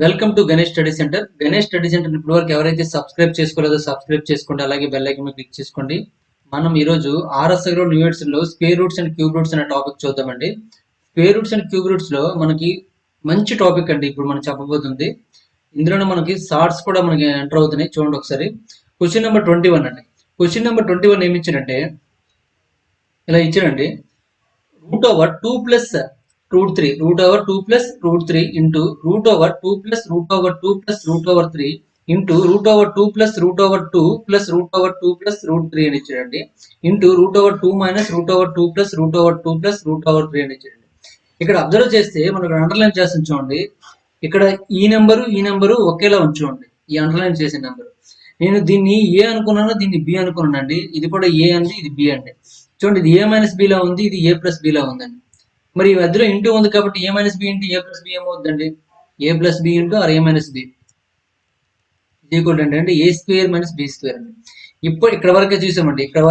Welcome to Ganesh study centre. Ganesh study centre ఇప్పటి వరకు ఎవరైతే సబ్స్క్రైబ్ చేసుకోలేదో సబ్స్క్రైబ్ చేసుకోండి, అలాగే బెల్ ఐకాన్ మీద క్లిక్ చేసుకోండి. మనం ఈరోజు ఆర్ఎస్ఐలో న్యూట్స్ లో square roots and cube roots అనే టాపిక్ చూద్దామండి. Square roots and cube roots లో మనకి మంచి టాపిక్ అండి ఇప్పుడు మనం చెప్పబోతుంది. ఇందులోనే మనకి షార్ట్స్ కూడా మనకి ఎంటర్ అవుతున్నాయి. చూడండి ఒకసారి. క్వశ్చన్ నెంబర్ 21 అండి. క్వశ్చన్ నెంబర్ 21 ఏమి ఇచ్చారంటే ఇలా ఇచ్చారండి. root over 2 plus root 3 root over 2 plus root 3 into root over 2 plus root over 2 plus root over 3 into root over 2 plus root over 2 plus root over 2 plus root 3 అని ఇచ్చాడండి. into root over 2 minus root over 2 plus root over 2 plus root over 3 అని ఇచ్చాడండి. ఇక్కడ observe చేస్తే మనకు underline చేస్తాం చూడండి. ఇక్కడ ఈ నెంబరు ఒకేలా ఉంచుకోండి. ఈ అండర్లైన్ చేసిన నెంబరు నేను దీన్ని ఏ అనుకున్నాను, దీన్ని బి అనుకున్నానండి. ఇది కూడా ఏ అండి, ఇది బి అండి. చూడండి, ఇది ఏ మైనస్ బిలా ఉంది, ఇది ఏ ప్లస్ బిలా ఉందండి. మరి ఈ మధ్యలో ఇంటూ ఉంది కాబట్టి A minus B into A plus B ఏమవుతుందండి? A plus B into or A minus B equal అంటే A square minus B square అండి. ఇప్పుడు ఇక్కడ వరకే చూసామండి. ఇక్కడ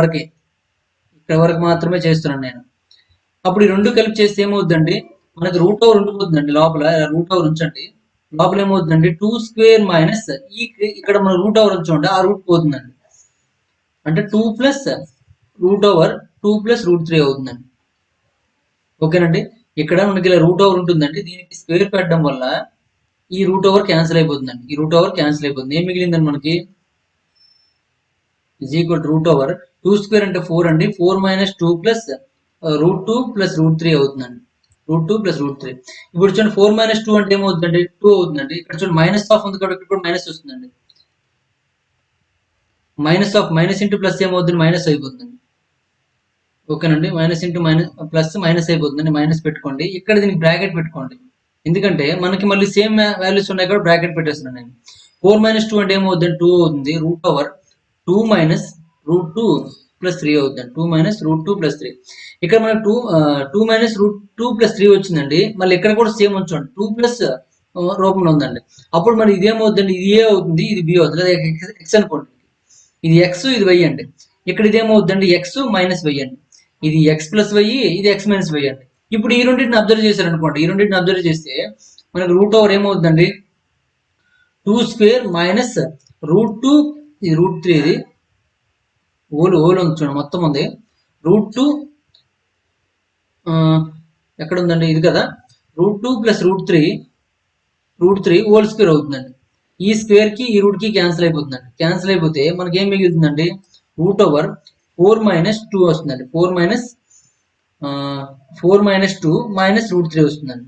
వరకు మాత్రమే చేస్తున్నాను నేను. అప్పుడు ఈ రెండు కలిపి చేస్తే ఏమవుతుందండి? మనకి రూట్ ఓవర్ ఉండిపోతుందండి. లోపల రూట్ ఓవర్ ఉంచండి. లోపల ఏమవుతుందండి? 2 స్క్వేర్ మైనస్ ఇక్కడ మన రూట్ ఓవర్ ఉంచండి, ఆ రూట్ పోతుందండి. అంటే 2 plus route over 2 plus root 3 అవుతుందండి. ఓకేనండి. ఇక్కడ మనకి ఇలా రూట్ ఓవర్ ఉంటుందండి. దీనికి స్క్వేర్ పెట్టడం వల్ల ఈ రూట్ ఓవర్ క్యాన్సిల్ అయిపోతుందండి. ఈ రూట్ ఓవర్ క్యాన్సిల్ అయిపోతుంది. ఏం మిగిలిందండి మనకి? Is equal root over 2 square అంటే 4 అండి. 4 minus 2 plus root 2 plus root 3 అవుతుందండి. Root 2 plus root 3. ఇప్పుడు చూడండి, 4 మైనస్ 2 అంటే ఏమవుతుందండి? 2 అవుతుందండి. ఇక్కడ చూడండి మైనస్ ఆఫ్ ఉంది కాబట్టి ఇప్పుడు మైనస్ వస్తుందండి. మైనస్ ఇంటూ ప్లస్ ఏమవుతుంది? మైనస్ అయిపోతుందండి. ఓకేనండి. Minus into minus plus minus అయిపోతుందండి. మైనస్ పెట్టుకోండి. ఇక్కడ దీనికి బ్రాకెట్ పెట్టుకోండి. ఎందుకంటే మనకి మళ్ళీ సేమ్ వాల్యూస్ ఉన్నాయి కాబట్టి బ్రాకెట్ పెట్టేస్తున్నాను నేను. 4 మైనస్ 2 అంటే ఏమవుతుంది? 2 అవుతుంది. Route over 2 minus root 2 plus 3 అవుతుంది. 2 మైనస్ రూట్ 2 ప్లస్ 3. ఇక్కడ మనకు 2 మైనస్ రూట్ 2 ప్లస్ 3 వచ్చిందండి. మళ్ళీ ఇక్కడ కూడా సేమ్ ఉంచండి. 2 ప్లస్ రూపంలో ఉందండి. అప్పుడు మరి ఇదేమవుతుందండి? ఇది ఏ అవుతుంది, ఇది బి అవుతుంది. ఎక్స్ అనుకోండి. ఇది ఎక్స్, ఇది వై అండి. ఇక్కడ ఇదేమవుతుందండి? ఎక్స్ మైనస్ వై అండి. ఇది ఎక్స్ ప్లస్ వై, ఇది ఎక్స్ మైనస్ వై అండి. ఇప్పుడు ఈ రెండింటిని అబ్జర్వ్ చేశారు అనుకోండి. ఈ రెండింటిని అబ్జర్వ్ చేస్తే మనకు రూట్ ఓవర్ ఏమవుతుందండి? 2 స్క్వేర్ మైనస్ రూట్ 2, ఇది రూట్ 3, ఇది ఓలు ఉంది చూడండి, మొత్తం ఉంది. రూట్ 2 ఎక్కడ ఉందండి? ఇది కదా. Root 2 plus root 3 whole square అవుతుందండి. ఈ స్క్వేర్ కి ఈ రూట్ కి క్యాన్సిల్ అయిపోతుందండి. క్యాన్సిల్ అయిపోతే మనకి ఏం మిగులుతుందండి? రూట్ ఓవర్ 4 మైనస్ 2 వస్తుందండి. 4 మైనస్ 2 మైనస్ రూట్ 3 వస్తుందండి.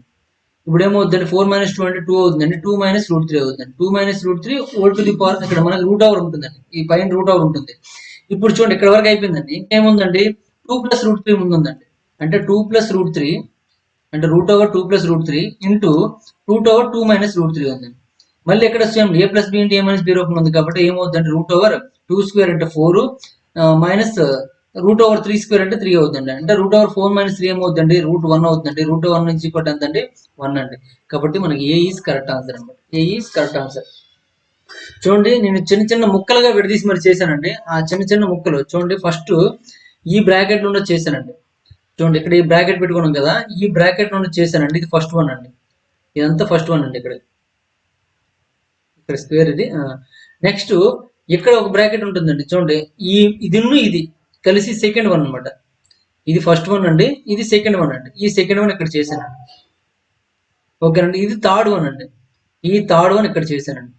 ఇప్పుడు ఏమవుతుందండి? 4 మైనస్ 2 అంటే 2 అవుతుందండి. 2 మైనస్ రూట్ 3 అవుతుందండి. 2 minus root 3 whole to the power. ఇక్కడ మనకి రూట్ ఓవర్ ఉంటుందండి. ఈ పైన రూట్ ఓవర్ ఉంటుంది. ఇప్పుడు చూడండి, ఇక్కడ వరకు అయిపోయిందండి. ఇంకేముందండి? 2 ప్లస్ రూట్ 3 ముందుందండి. అంటే 2 ప్లస్ రూట్ 3 అంటే route over 2 plus root 3 into root over 2 minus root 3 ఉందండి. మళ్ళీ ఎక్కడ same A plus B into a minus b రూపం ఉంది కాబట్టి ఏమవుతుందంటే రూట్ ఓవర్ 2 స్క్వేర్ అంటే 4 మైనస్ రూట్ ఓవర్ 3 స్క్వేర్ అంటే 3 అవుతుందండి. అంటే రూట్ ఓవర్ 4 మైనస్ 3 ఏమవుతుందండి? రూట్ 1 అవుతుందండి. రూట్ 1 నుంచి ఇంకోటి ఎంతండి? 1 అండి. కాబట్టి మనకి ఏ ఈజ్ కరెక్ట్ ఆన్సర్ అనమాట. ఏ ఈజ్ కరెక్ట్ ఆన్సర్. చూడండి, నేను చిన్న చిన్న ముక్కలుగా విడదీసి మరి చేశానండి. ఆ చిన్న చిన్న ముక్కలు చూడండి. ఫస్ట్ ఈ బ్రాకెట్ నుండి చేశానండి. చూడండి, ఇక్కడ ఈ బ్రాకెట్ పెట్టుకున్నాం కదా, ఈ బ్రాకెట్ నుండి చేశానండి. ఇది ఫస్ట్ వన్ అండి. ఇదంతా ఫస్ట్ వన్ అండి. ఇక్కడ స్క్వేర్ ఇది. నెక్స్ట్ ఇక్కడ ఒక బ్రాకెట్ ఉంటుందండి. చూడండి, ఇది కలిసి సెకండ్ వన్ అనమాట. ఇది ఫస్ట్ వన్ అండి, ఇది సెకండ్ వన్ అండి. ఈ సెకండ్ వన్ ఇక్కడ చేశానండి. ఓకేనండి. ఇది థర్డ్ వన్ అండి. ఈ థర్డ్ వన్ ఇక్కడ చేశానండి.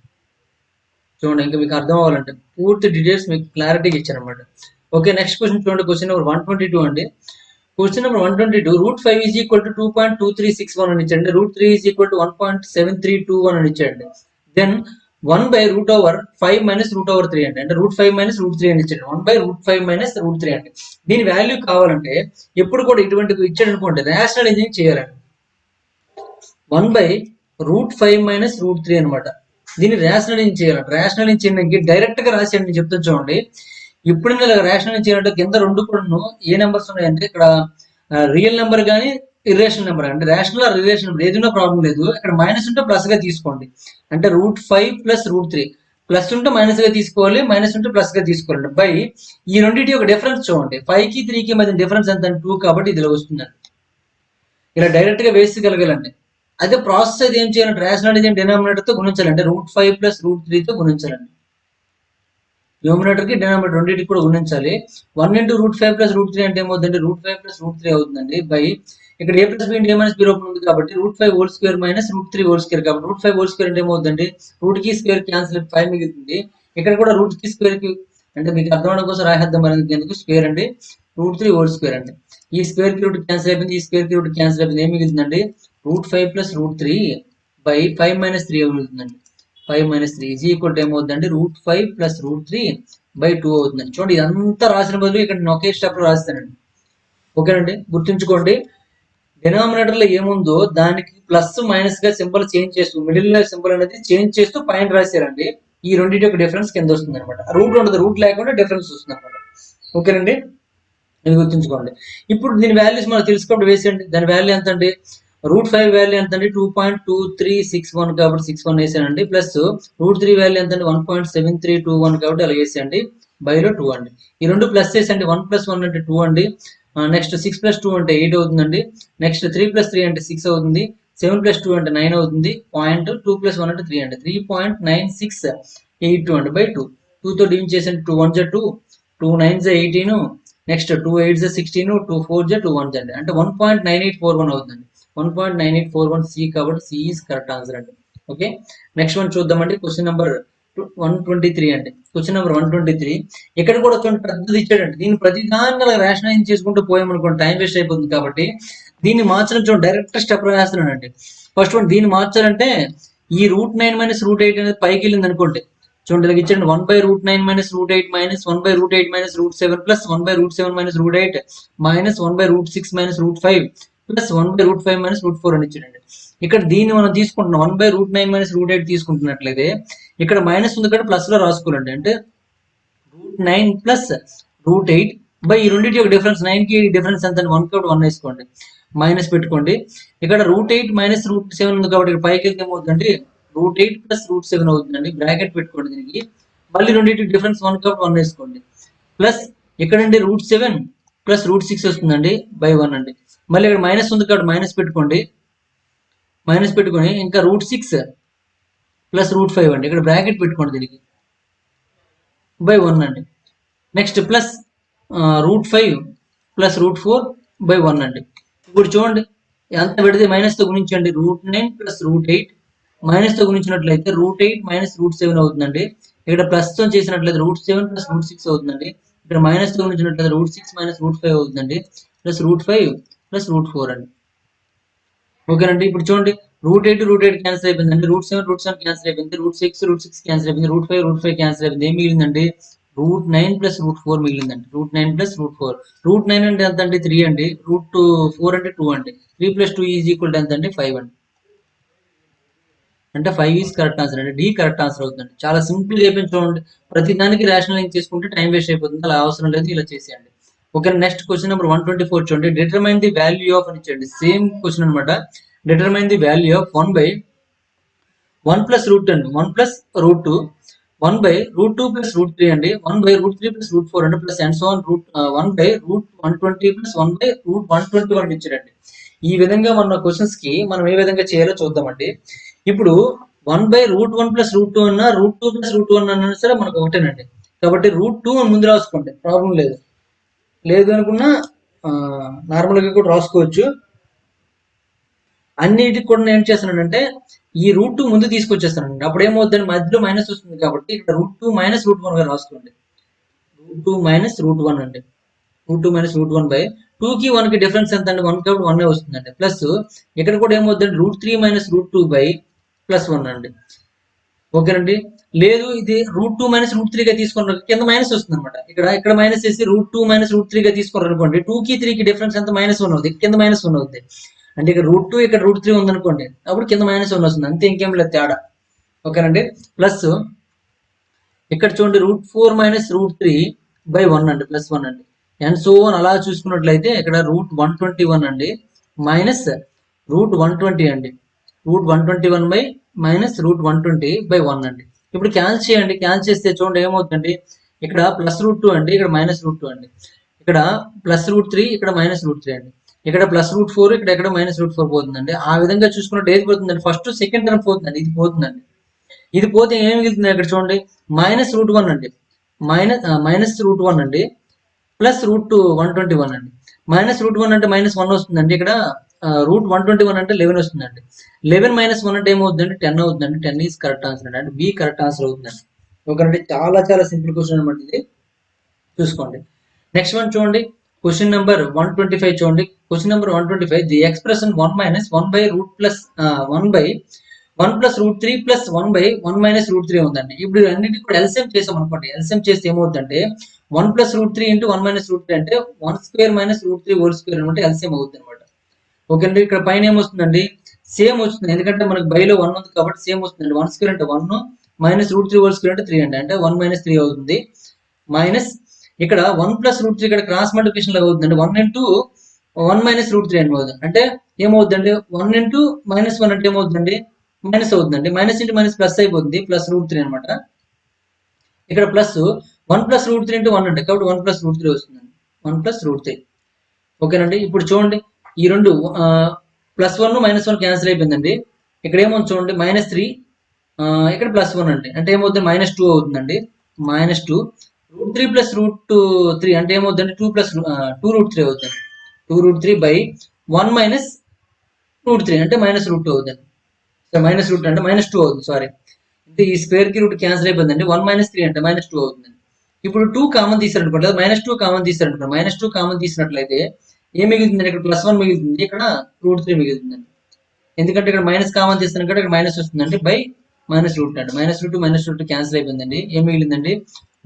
చూడండి, ఇంకా మీకు అర్థం అవ్వాలంటే పూర్తి డీటెయిల్స్ మీకు క్లారిటీగా ఇచ్చానమాట. ఓకే, నెక్స్ట్ క్వశ్చన్ చూడండి. క్వశ్చన్ నెంబర్ 122 అండి. Question number 122. Root 5 is equal to 2.2361 అని ఇచ్చండి. రూట్ 3 ఈజ్ ఈక్వల్ టు 1.7321 అని ఇచ్చాడండి. Then 1 by root over 5 minus root over 3 అండి. అంటే రూట్ 5 మైనస్ రూట్ 3 అని ఇచ్చాడు. 1 బై రూట్ 5 మైనస్ రూట్ 3 అండి. దీని వాల్యూ కావాలంటే ఎప్పుడు కూడా ఇటువంటి ఇచ్చాడు అనుకోండి, రేషనలైజింగ్ చేయాలండి. 1 బై రూట్ 5 మైనస్ రూట్ 3 అనమాట. దీన్ని రేషనలైజింగ్ చేయాలంట. రేషనలైజింగ్ చేయడానికి డైరెక్ట్ గా రాసేయండి. నేను చెప్తాను చూడండి. ఇప్పుడు రేషనలైజింగ్ చేయాలంటే కింద రెండు కూడా ఏ నెంబర్స్ ఉన్నాయంటే ఇక్కడ రియల్ నెంబర్ కానీ ఇర్రేషనల్ నెంబర్. అంటే రేషనల్ ఆర్ ఇర్రేషనల్ నెంబర్ ఏదైనా ప్రాబ్లం లేదు. ఇక్కడ మైనస్ ఉంటే ప్లస్ గా తీసుకోండి. అంటే రూట్ 5 ప్లస్ రూట్ 3 ప్లస్ ఉంటే మైనస్ గా తీసుకోవాలి, మైనస్ ఉంటే ప్లస్ గా తీసుకోవాలి. బై ఈ రెండింటి ఒక డిఫరెన్స్ చూడండి. 5 కి 3 కి మధ్య డిఫరెన్స్ ఎంత? 2 కాబట్టి ఇది వస్తుందండి. ఇలా డైరెక్ట్ గా వేసి కలగాలండి. అదే ప్రాసెస్ అయితే ఏం చేయాలంటే రేషనల్ డిజిట్ డినామినేటర్ తో గుణించాలంటే √5 ప్లస్ √3 తో గుణించాలండి. న్యూమినేటర్ కి డినామినేటర్ రెండింటికి కూడా గుణించాలి. 1 ఇంటూ √5 ప్లస్ √3 అంటే ఏమవుతుందండి √5 ప్లస్ √3 అవుతుందండి బై ఇక్కడ a plus B into a minus b రూపం ఉంది కాబట్టి √5 whole square minus √3 whole square కాబట్టి √5 హోల్ స్క్వేర్ అంటే ఏమవుతుందండి రూట్ కి స్క్వేర్ క్యాన్సిల్ 5 మిగులుతుంది. ఇక్కడ కూడా రూట్ కి స్క్వేర్ కి అంటే మీకు అర్థం అవడం కోసం రాసేద్దాం అనేది ఎందుకు స్క్వేర్ అండి √3 హోల్ స్క్వేర్ అండి. ఈ స్క్వేర్ కి రూట్ క్యాన్సిల్ అయిపోయింది, ఈ స్క్వేర్ కి రూట్ క్యాన్సిల్ అయిపోయింది, ఏం మిగులుతుందండి √5 plus √3 by 5 minus 3 మిగులుతుందండి. 5 minus 3 is equal to ఏమవుతుందండి √5 ప్లస్ √3 బై 2 అవుతుందండి. చూడండి ఇదంతా రాసిన బదులు ఇక్కడ నేను ఒకే స్టెప్ లో రాస్తానండి. ఓకేనండి, గుర్తుంచుకోండి డినామినేటర్ లో ఏముందో దానికి ప్లస్ మైనస్ గా సింబల్ చేంజ్ చేస్తూ మిడిల్ లో సింబల్ అనేది చేంజ్ చేస్తూ పైన రాశారండి. ఈ రెండింటి యొక్క డిఫరెన్స్ కింద వస్తుంది అనమాట. రూట్ ఉండదు, రూట్ లేకుండా డిఫరెన్స్ వస్తుంది అనమాట. ఓకేనండి, ఇది గుర్తుంచుకోండి. ఇప్పుడు దీని వాల్యూస్ మనం తెలుసుకోవడం వేసేయండి. దాని వాల్యూ ఎంత అండి √5 వాల్యూ ఎంత అండి 2.2361 కాబట్టి 61 వేసానండి. ప్లస్ √3 వాల్యూ ఎంత అండి 1.7321 కాబట్టి అలా వేసేయండి. బైలో 2 అండి. ఈ రెండు ప్లస్ చేసండి 1 + 1 అంటే 2 అండి. నెక్స్ట్ 6 + 2 అంటే 8 అవుతుందండి. నెక్స్ట్ 3 + 3 అంటే 6 అవుతుంది. 7 + 2 అంటే 9 అవుతుంది. పాయింట్ 2 + 1 అంటే 3 అండి. 3.9682 అండి బై 2. 2తో డివిజన్ చేసండి 2 1 2 2 9 18 నెక్స్ట్ 2 8 16 2 4 2 1 అండి అంటే 1.9841 అవుతుంది. 1.9841 సి కాబట్టి సి ఈజ్ కరెక్ట్ ఆన్సర్ అండి. ఓకే, నెక్స్ట్ వన్ చూద్దామండి. క్వశ్చన్ నెంబర్ 123 అండి. క్వశ్చన్ నెంబర్ 123 ఇక్కడ కూడా చూడండి పెద్దది ఇచ్చాడండి. దీన్ని ప్రతి దాన్ని రేషనలైజ్ చేసుకుంటూ పోయామనుకోండి టైం వేస్ట్ అయిపోతుంది కాబట్టి దీన్ని మార్చడం చూడండి డైరెక్ట్ స్టెప్ వేస్తున్నానండి. ఫస్ట్ వన్ దీన్ని మార్చాలంటే ఈ √9 మైనస్ √8 అనేది పైకి వెళ్ళింది అనుకోండి. చూడండి ఇలా ఇచ్చాడు 1/√9 minus √8 minus 1/√8 minus √7 plus 1/√7 minus √8 minus 1/√6 minus √5 plus 1/√5 minus √4 అని ఇచ్చాడండి. ఇక్కడ దీన్ని మనం తీసుకుంటున్నాం 1/√9 మైనస్ √8 తీసుకుంటున్నట్లయితే ఇక్కడ మైనస్ ఉంది కాబట్టి ప్లస్ లో రాసుకోవాలండి. అంటే √9 ప్లస్ √8 బై ఈ రెండింటి యొక్క డిఫరెన్స్ 9 కి డిఫరెన్స్ ఎంత 1 కాబట్టి 1 వేసుకోండి. మైనస్ పెట్టుకోండి. ఇక్కడ √8 మైనస్ √7 ఉంది కాబట్టి ఇక్కడ పైకి వెళ్తే ఏమవుతుందండి √8 ప్లస్ √7 అవుతుందండి. బ్రాకెట్ పెట్టుకోండి దీనికి. మళ్ళీ రెండింటి డిఫరెన్స్ 1 కాబట్టి 1 వేసుకోండి. ప్లస్ ఇక్కడండి √7 ప్లస్ √6 వస్తుందండి బై 1 అండి. మళ్ళీ ఇక్కడ మైనస్ ఉంది కాబట్టి మైనస్ పెట్టుకోండి. మైనస్ పెట్టుకొని ఇంకా √6 ప్లస్ √5 అండి. ఇక్కడ బ్రాకెట్ పెట్టుకోండి దీనికి బై 1 అండి. నెక్స్ట్ ప్లస్ √5 ప్లస్ √4 బై 1 అండి. ఇప్పుడు చూడండి ఎంత పెడితే మైనస్ తో గుణించండి √9 ప్లస్ √8 మైనస్ తో గుణించినట్లయితే √8 మైనస్ √7 అవుతుందండి. ఇక్కడ ప్లస్ తో చేసినట్లయితే √7 ప్లస్ √6 అవుతుందండి. ఇక్కడ మైనస్ తో గుణించినట్లయితే √6 మైనస్ √5 అవుతుందండి. ప్లస్ √5 ప్లస్ √4 అండి. ఓకేనండి, ఇప్పుడు చూడండి √8 క్యాన్సిల్ అయిపోయిందండి. √7 క్యాన్సిల్ అయిపోయింది. √6 క్యాన్సిల్ అయిపోయింది. √5 క్యాన్సిల్ అయిపోయింది. ఏం మిగిలిందండి √9 ప్లస్ √4 మిగిలిందండి. √9 ప్లస్ √4 √9 అంటే ఎంత అండి 3 అండి. √4 అంటే 2 అండి. 3 + 2 ఈజ్ ఈక్వల్ ఎంత అండి 5 అండి. అంటే 5 ఈజ్ కరెక్ట్ ఆన్సర్ అండి. డి కరెక్ట్ ఆన్సర్ అవుతుందండి. చాలా సింపుల్ అయిపోయింది చూడండి. ప్రతి దానికి రేషనలైజ్ చేసుకుంటే టైం వేస్ట్ అయిపోతుంది. అలా అవసరం లేదు, ఇలా చేసేయండి. ఓకే, నెక్స్ట్ క్వశ్చన్ నెంబర్ 124 చూడండి. డిటర్మైన్ ది వాల్యూ ఆఫ్ అని ఇచ్చండి. సేమ్ క్వశ్చన్ అనమాట. Determine the value of 1/1 plus √2 అండి. 1 ప్లస్ √2 1/√2 ప్లస్ √3 అండి. 1/√3 ప్లస్ √4 అండి. Plus and so on 1/√120 plus 1/√121 ఇచ్చారండి. ఈ విధంగా మన క్వశ్చన్స్ కి మనం ఏ విధంగా చేయాలో చూద్దామండి. ఇప్పుడు 1/√1 ప్లస్ √2 అన్నా √2 ప్లస్ √1 అన్నా సరే మనకు ఒకటేనండి. కాబట్టి √2 అని ముందు రాసుకోండి, ప్రాబ్లం లేదు. లేదు అనుకున్నా నార్మల్గా కూడా రాసుకోవచ్చు. అన్నిటికి కూడా నేను ఏం చేస్తున్నానంటే ఈ √2 ముందు తీసుకొచ్చేస్తానండి. అప్పుడు ఏమవుతుందండి మధ్యలో మైనస్ వస్తుంది కాబట్టి ఇక్కడ √2 మైనస్ √1 గా రాసుకోండి. √2 మైనస్ √1 అండి. √2 మైనస్ √1 బై 2 కి 1 కి డిఫరెన్స్ ఎంత అండి 1 కాబట్టి 1 వస్తుందండి. ప్లస్ ఇక్కడ కూడా ఏమవుతుందండి √3 మైనస్ √2 బై ప్లస్ 1 అండి. ఓకేనండి, లేదు ఇది √2 మైనస్ √3 గా తీసుకున్నారు కింద మైనస్ వస్తుంది అనమాట. ఇక్కడ మైనస్ చేసి √2 మైనస్ √3 గా తీసుకున్నారు అనుకోండి 2 కి 3 కి డిఫరెన్స్ ఎంత -1 అవుతుంది. కింద -1 అవుతుంది. అంటే ఇక్కడ √2 ఇక్కడ √3 ఉందనుకోండి అప్పుడు కింద -1 వస్తుంది. అంతే, ఇంకేం లేదు తేడా. ఓకేనండి, ప్లస్ ఇక్కడ చూడండి √4 మైనస్ √3 బై 1 అండి. ప్లస్ 1 అండి. అండ్ సో అలా చూసుకున్నట్లయితే ఇక్కడ √121 అండి మైనస్ √120 అండి. √121 బై మైనస్ √120 బై 1 అండి. ఇప్పుడు క్యాన్సిల్ చేయండి. క్యాన్సిల్ చేస్తే చూడండి ఏమవుతుందండి ఇక్కడ ప్లస్ √2 అండి, ఇక్కడ మైనస్ √2 అండి. ఇక్కడ ప్లస్ √3 ఇక్కడ మైనస్ √3 అండి. ఇక్కడ +√4, ఇక్కడ -√4 పోతుందండి. ఆ విధంగా చూసుకున్నట్టు ఏది పోతుందండి, ఫస్ట్ సెకండ్ టర్మ్ పోతుందండి, ఇది పోతుందండి. ఇది పోతే ఏం మిగులుతుంది ఇక్కడ చూడండి, -√1 అండి, -√1 అండి, +√121 అండి. -√1 అంటే -1 వస్తుందండి. ఇక్కడ √121 అంటే 11 వస్తుందండి. 11 - 1 అంటే ఏమవుతుందండి, 10 అవుతుందండి. 10 ఈజ్ కరెక్ట్ ఆన్సర్ అండి, అంటే బి కరెక్ట్ ఆన్సర్ అవుతుందండి. ఓకేనండి, చాలా చాలా సింపుల్ క్వశ్చన్ అనమాట ఇది, చూసుకోండి. నెక్స్ట్ వన్ చూడండి, క్వశ్చన్ నెంబర్ 125 చూడండి. Question number 125, the expression 1 - 1 by route plus 1 by 1 + √3 + 1 by 1 - √3 ఉందండి. ఇప్పుడు అన్నిటికి కూడా ఎల్సిఎం చేసాం అనుకోండి. ఎల్సిఎం చేస్తే ఏమవుతుందంటే 1 + √3 × 1 - √3 అంటే 1² - √3 హోల్ స్క్వేర్ అనమాట, ఎల్సిఎం అవుతుంది అనమాట. ఓకే అండి, ఇక్కడ పైన ఏమొస్తుందండి, సేమ్ వస్తుంది, ఎందుకంటే మనకు బైలో 1 ఉంది కాబట్టి సేమ్ వస్తుందండి. 1² అంటే 1, -√3 హోల్ స్క్వేర్ అంటే 3 అండి, అంటే 1 - 3 అవుతుంది. మైనస్ ఇక్కడ 1 + √3 ఇక్కడ క్రాస్ మల్టిప్లికేషన్ లాగా అవుతుందండి. 1 × 1 - √3 అని అవుతుంది, అంటే ఏమవుతుందండి, 1 × -1 అంటే ఏమవుతుందండి, మైనస్ అవుతుందండి. మైనస్ ఇంటూ మైనస్ ప్లస్ అయిపోతుంది, +√3 అనమాట. ఇక్కడ ప్లస్ 1 + √3 × 1 అంటే, కాబట్టి 1 + √3 వస్తుందండి, 1 + √3. ఓకేనండి, ఇప్పుడు చూడండి ఈ రెండు +1 -1 క్యాన్సిల్ అయిపోయిందండి. ఇక్కడ ఏమవుతుంది చూడండి, -3, ఇక్కడ +1 అండి, అంటే ఏమవుతుంది, -2 అవుతుందండి. -2 √3 + √3 అంటే ఏమవుతుందండి, 2 √3 అవుతుంది. 2 √3 బై 1 - √3 అంటే -√2 అవుతుంది. -√2 అంటే -2 అవుతుంది, సారీ. అంటే ఈ స్క్వేర్ కి రూట్ క్యాన్సిల్ అయిపోయిందండి. 1 - 3 అంటే -2 అవుతుంది. ఇప్పుడు 2 కామన్ తీసారనుకోండి, -2 కామన్ తీసారనుకోండి, -2 కామన్ తీసినట్లయితే ఏం మిగులుతుంది, ఇక్కడ +1 మిగులుతుంది, ఇక్కడ √3 మిగులుతుందండి. ఎందుకంటే ఇక్కడ మైనస్ కామన్ తీస్తాను ఇక్కడ మైనస్ వస్తుందండి, బై -√2 అంటే -√2 క్యాన్సిల్ అయిపోయిందండి. ఏం మిగిలిందండి,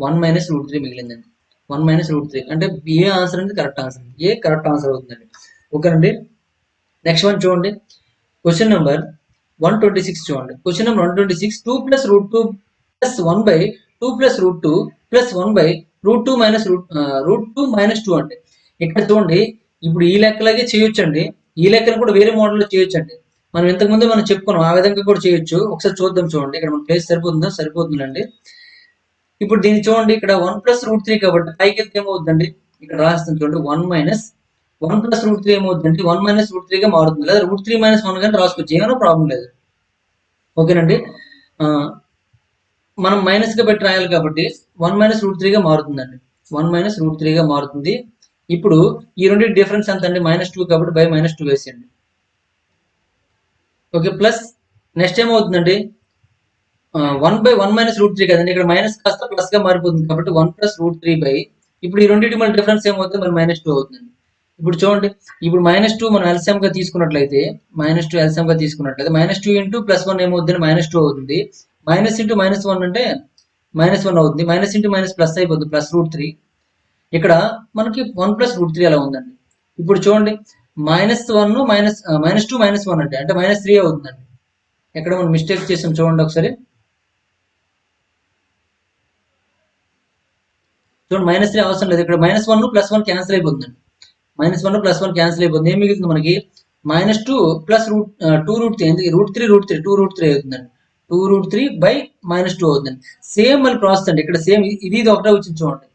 1 - √3 మిగిలిందండి. 1 - √3 అంటే ఏ ఆన్సర్ అనేది కరెక్ట్ ఆన్సర్, ఏ కరెక్ట్ ఆన్సర్ అవుతుందండి. ఓకేనండి, నెక్స్ట్ వన్ చూడండి, క్వశ్చన్ నెంబర్ 126 చూడండి. క్వశ్చన్ నెంబర్ 126, 2 + √2 + 1 బై 2 + √2 + 1 బై √2 - √2 - 2 అంటే ఇక్కడ చూడండి, ఇప్పుడు ఈ లెక్కలాగే చేయొచ్చండి. ఈ లెక్కను కూడా వేరే మోడల్లో చేయొచ్చండి. మనం ఇంతకుముందు మనం చెప్పుకున్నాం, ఆ విధంగా కూడా చేయొచ్చు. ఒకసారి చూద్దాం చూడండి, ఇక్కడ మన ప్లేస్ సరిపోతుందా, సరిపోతుందండి. ఇప్పుడు దీన్ని చూడండి, ఇక్కడ 1 + √3 కాబట్టి పైకి వెళ్తే ఏమవుతుందండి, ఇక్కడ రాస్తాను చూడండి, 1 - 1 + √3 ఏమవుతుందంటే 1 - √3 గా మారుతుంది, లేదా √3 - 1 కానీ రాసుకోవచ్చు, ఏమైనా ప్రాబ్లం లేదు. ఓకేనండి, మనం మైనస్ గా పెట్టి రాయాలి కాబట్టి 1 - √3 గా మారుతుందండి. 1 - √3 గా మారుతుంది. ఇప్పుడు ఈ రెండు డిఫరెన్స్ ఎంత అండి, -2 కాబట్టి బై -2 వేసేయండి. ఓకే, ప్లస్ నెక్స్ట్ ఏమవుతుందండి, 1 బై 1 - √3 కదండి, ఇక్కడ మైనస్ కాస్త ప్లస్ గా మారిపోతుంది కాబట్టి 1 + √3 బై, ఇప్పుడు ఈ రెండింటి మళ్ళీ డిఫరెన్స్ ఏమవుతుంది, మరి -2 అవుతుంది. ఇప్పుడు చూడండి, ఇప్పుడు -2 మనం ఎల్సిఎం గా తీసుకున్నట్లయితే, -2 ఎల్సిఎం గా తీసుకున్నట్లయితే -2 × +1 ఏమవుతుంది, -2 అవుతుంది. మైనస్ ఇంటూ -1 అంటే -1 అవుతుంది. మైనస్ ఇంటూ మైనస్ ప్లస్ అయిపోతుంది, +√3. ఇక్కడ మనకి 1 + √3 అలా ఉందండి. ఇప్పుడు చూడండి, -1 -2 -1 అంటే -3 అవుతుందండి. ఎక్కడ మనం మిస్టేక్ చేసాం చూడండి ఒకసారి. చూడండి, -3 అవసరం లేదు, ఇక్కడ -1 + 1 క్యాన్సిల్ అయిపోతుందండి. -1 + 1 క్యాన్సిల్ అయిపోతుంది. ఏం మిగులుతుంది మనకి, -2 + 2√3, ఎందుకు √3 2√3 అవుతుందండి. 2√3 బై -2 అవుతుందండి. సేమ్ మళ్ళీ ప్రాసెస్ అండి, ఇక్కడ సేమ్ ఇది ఒకటే వచ్చింది చూడండి.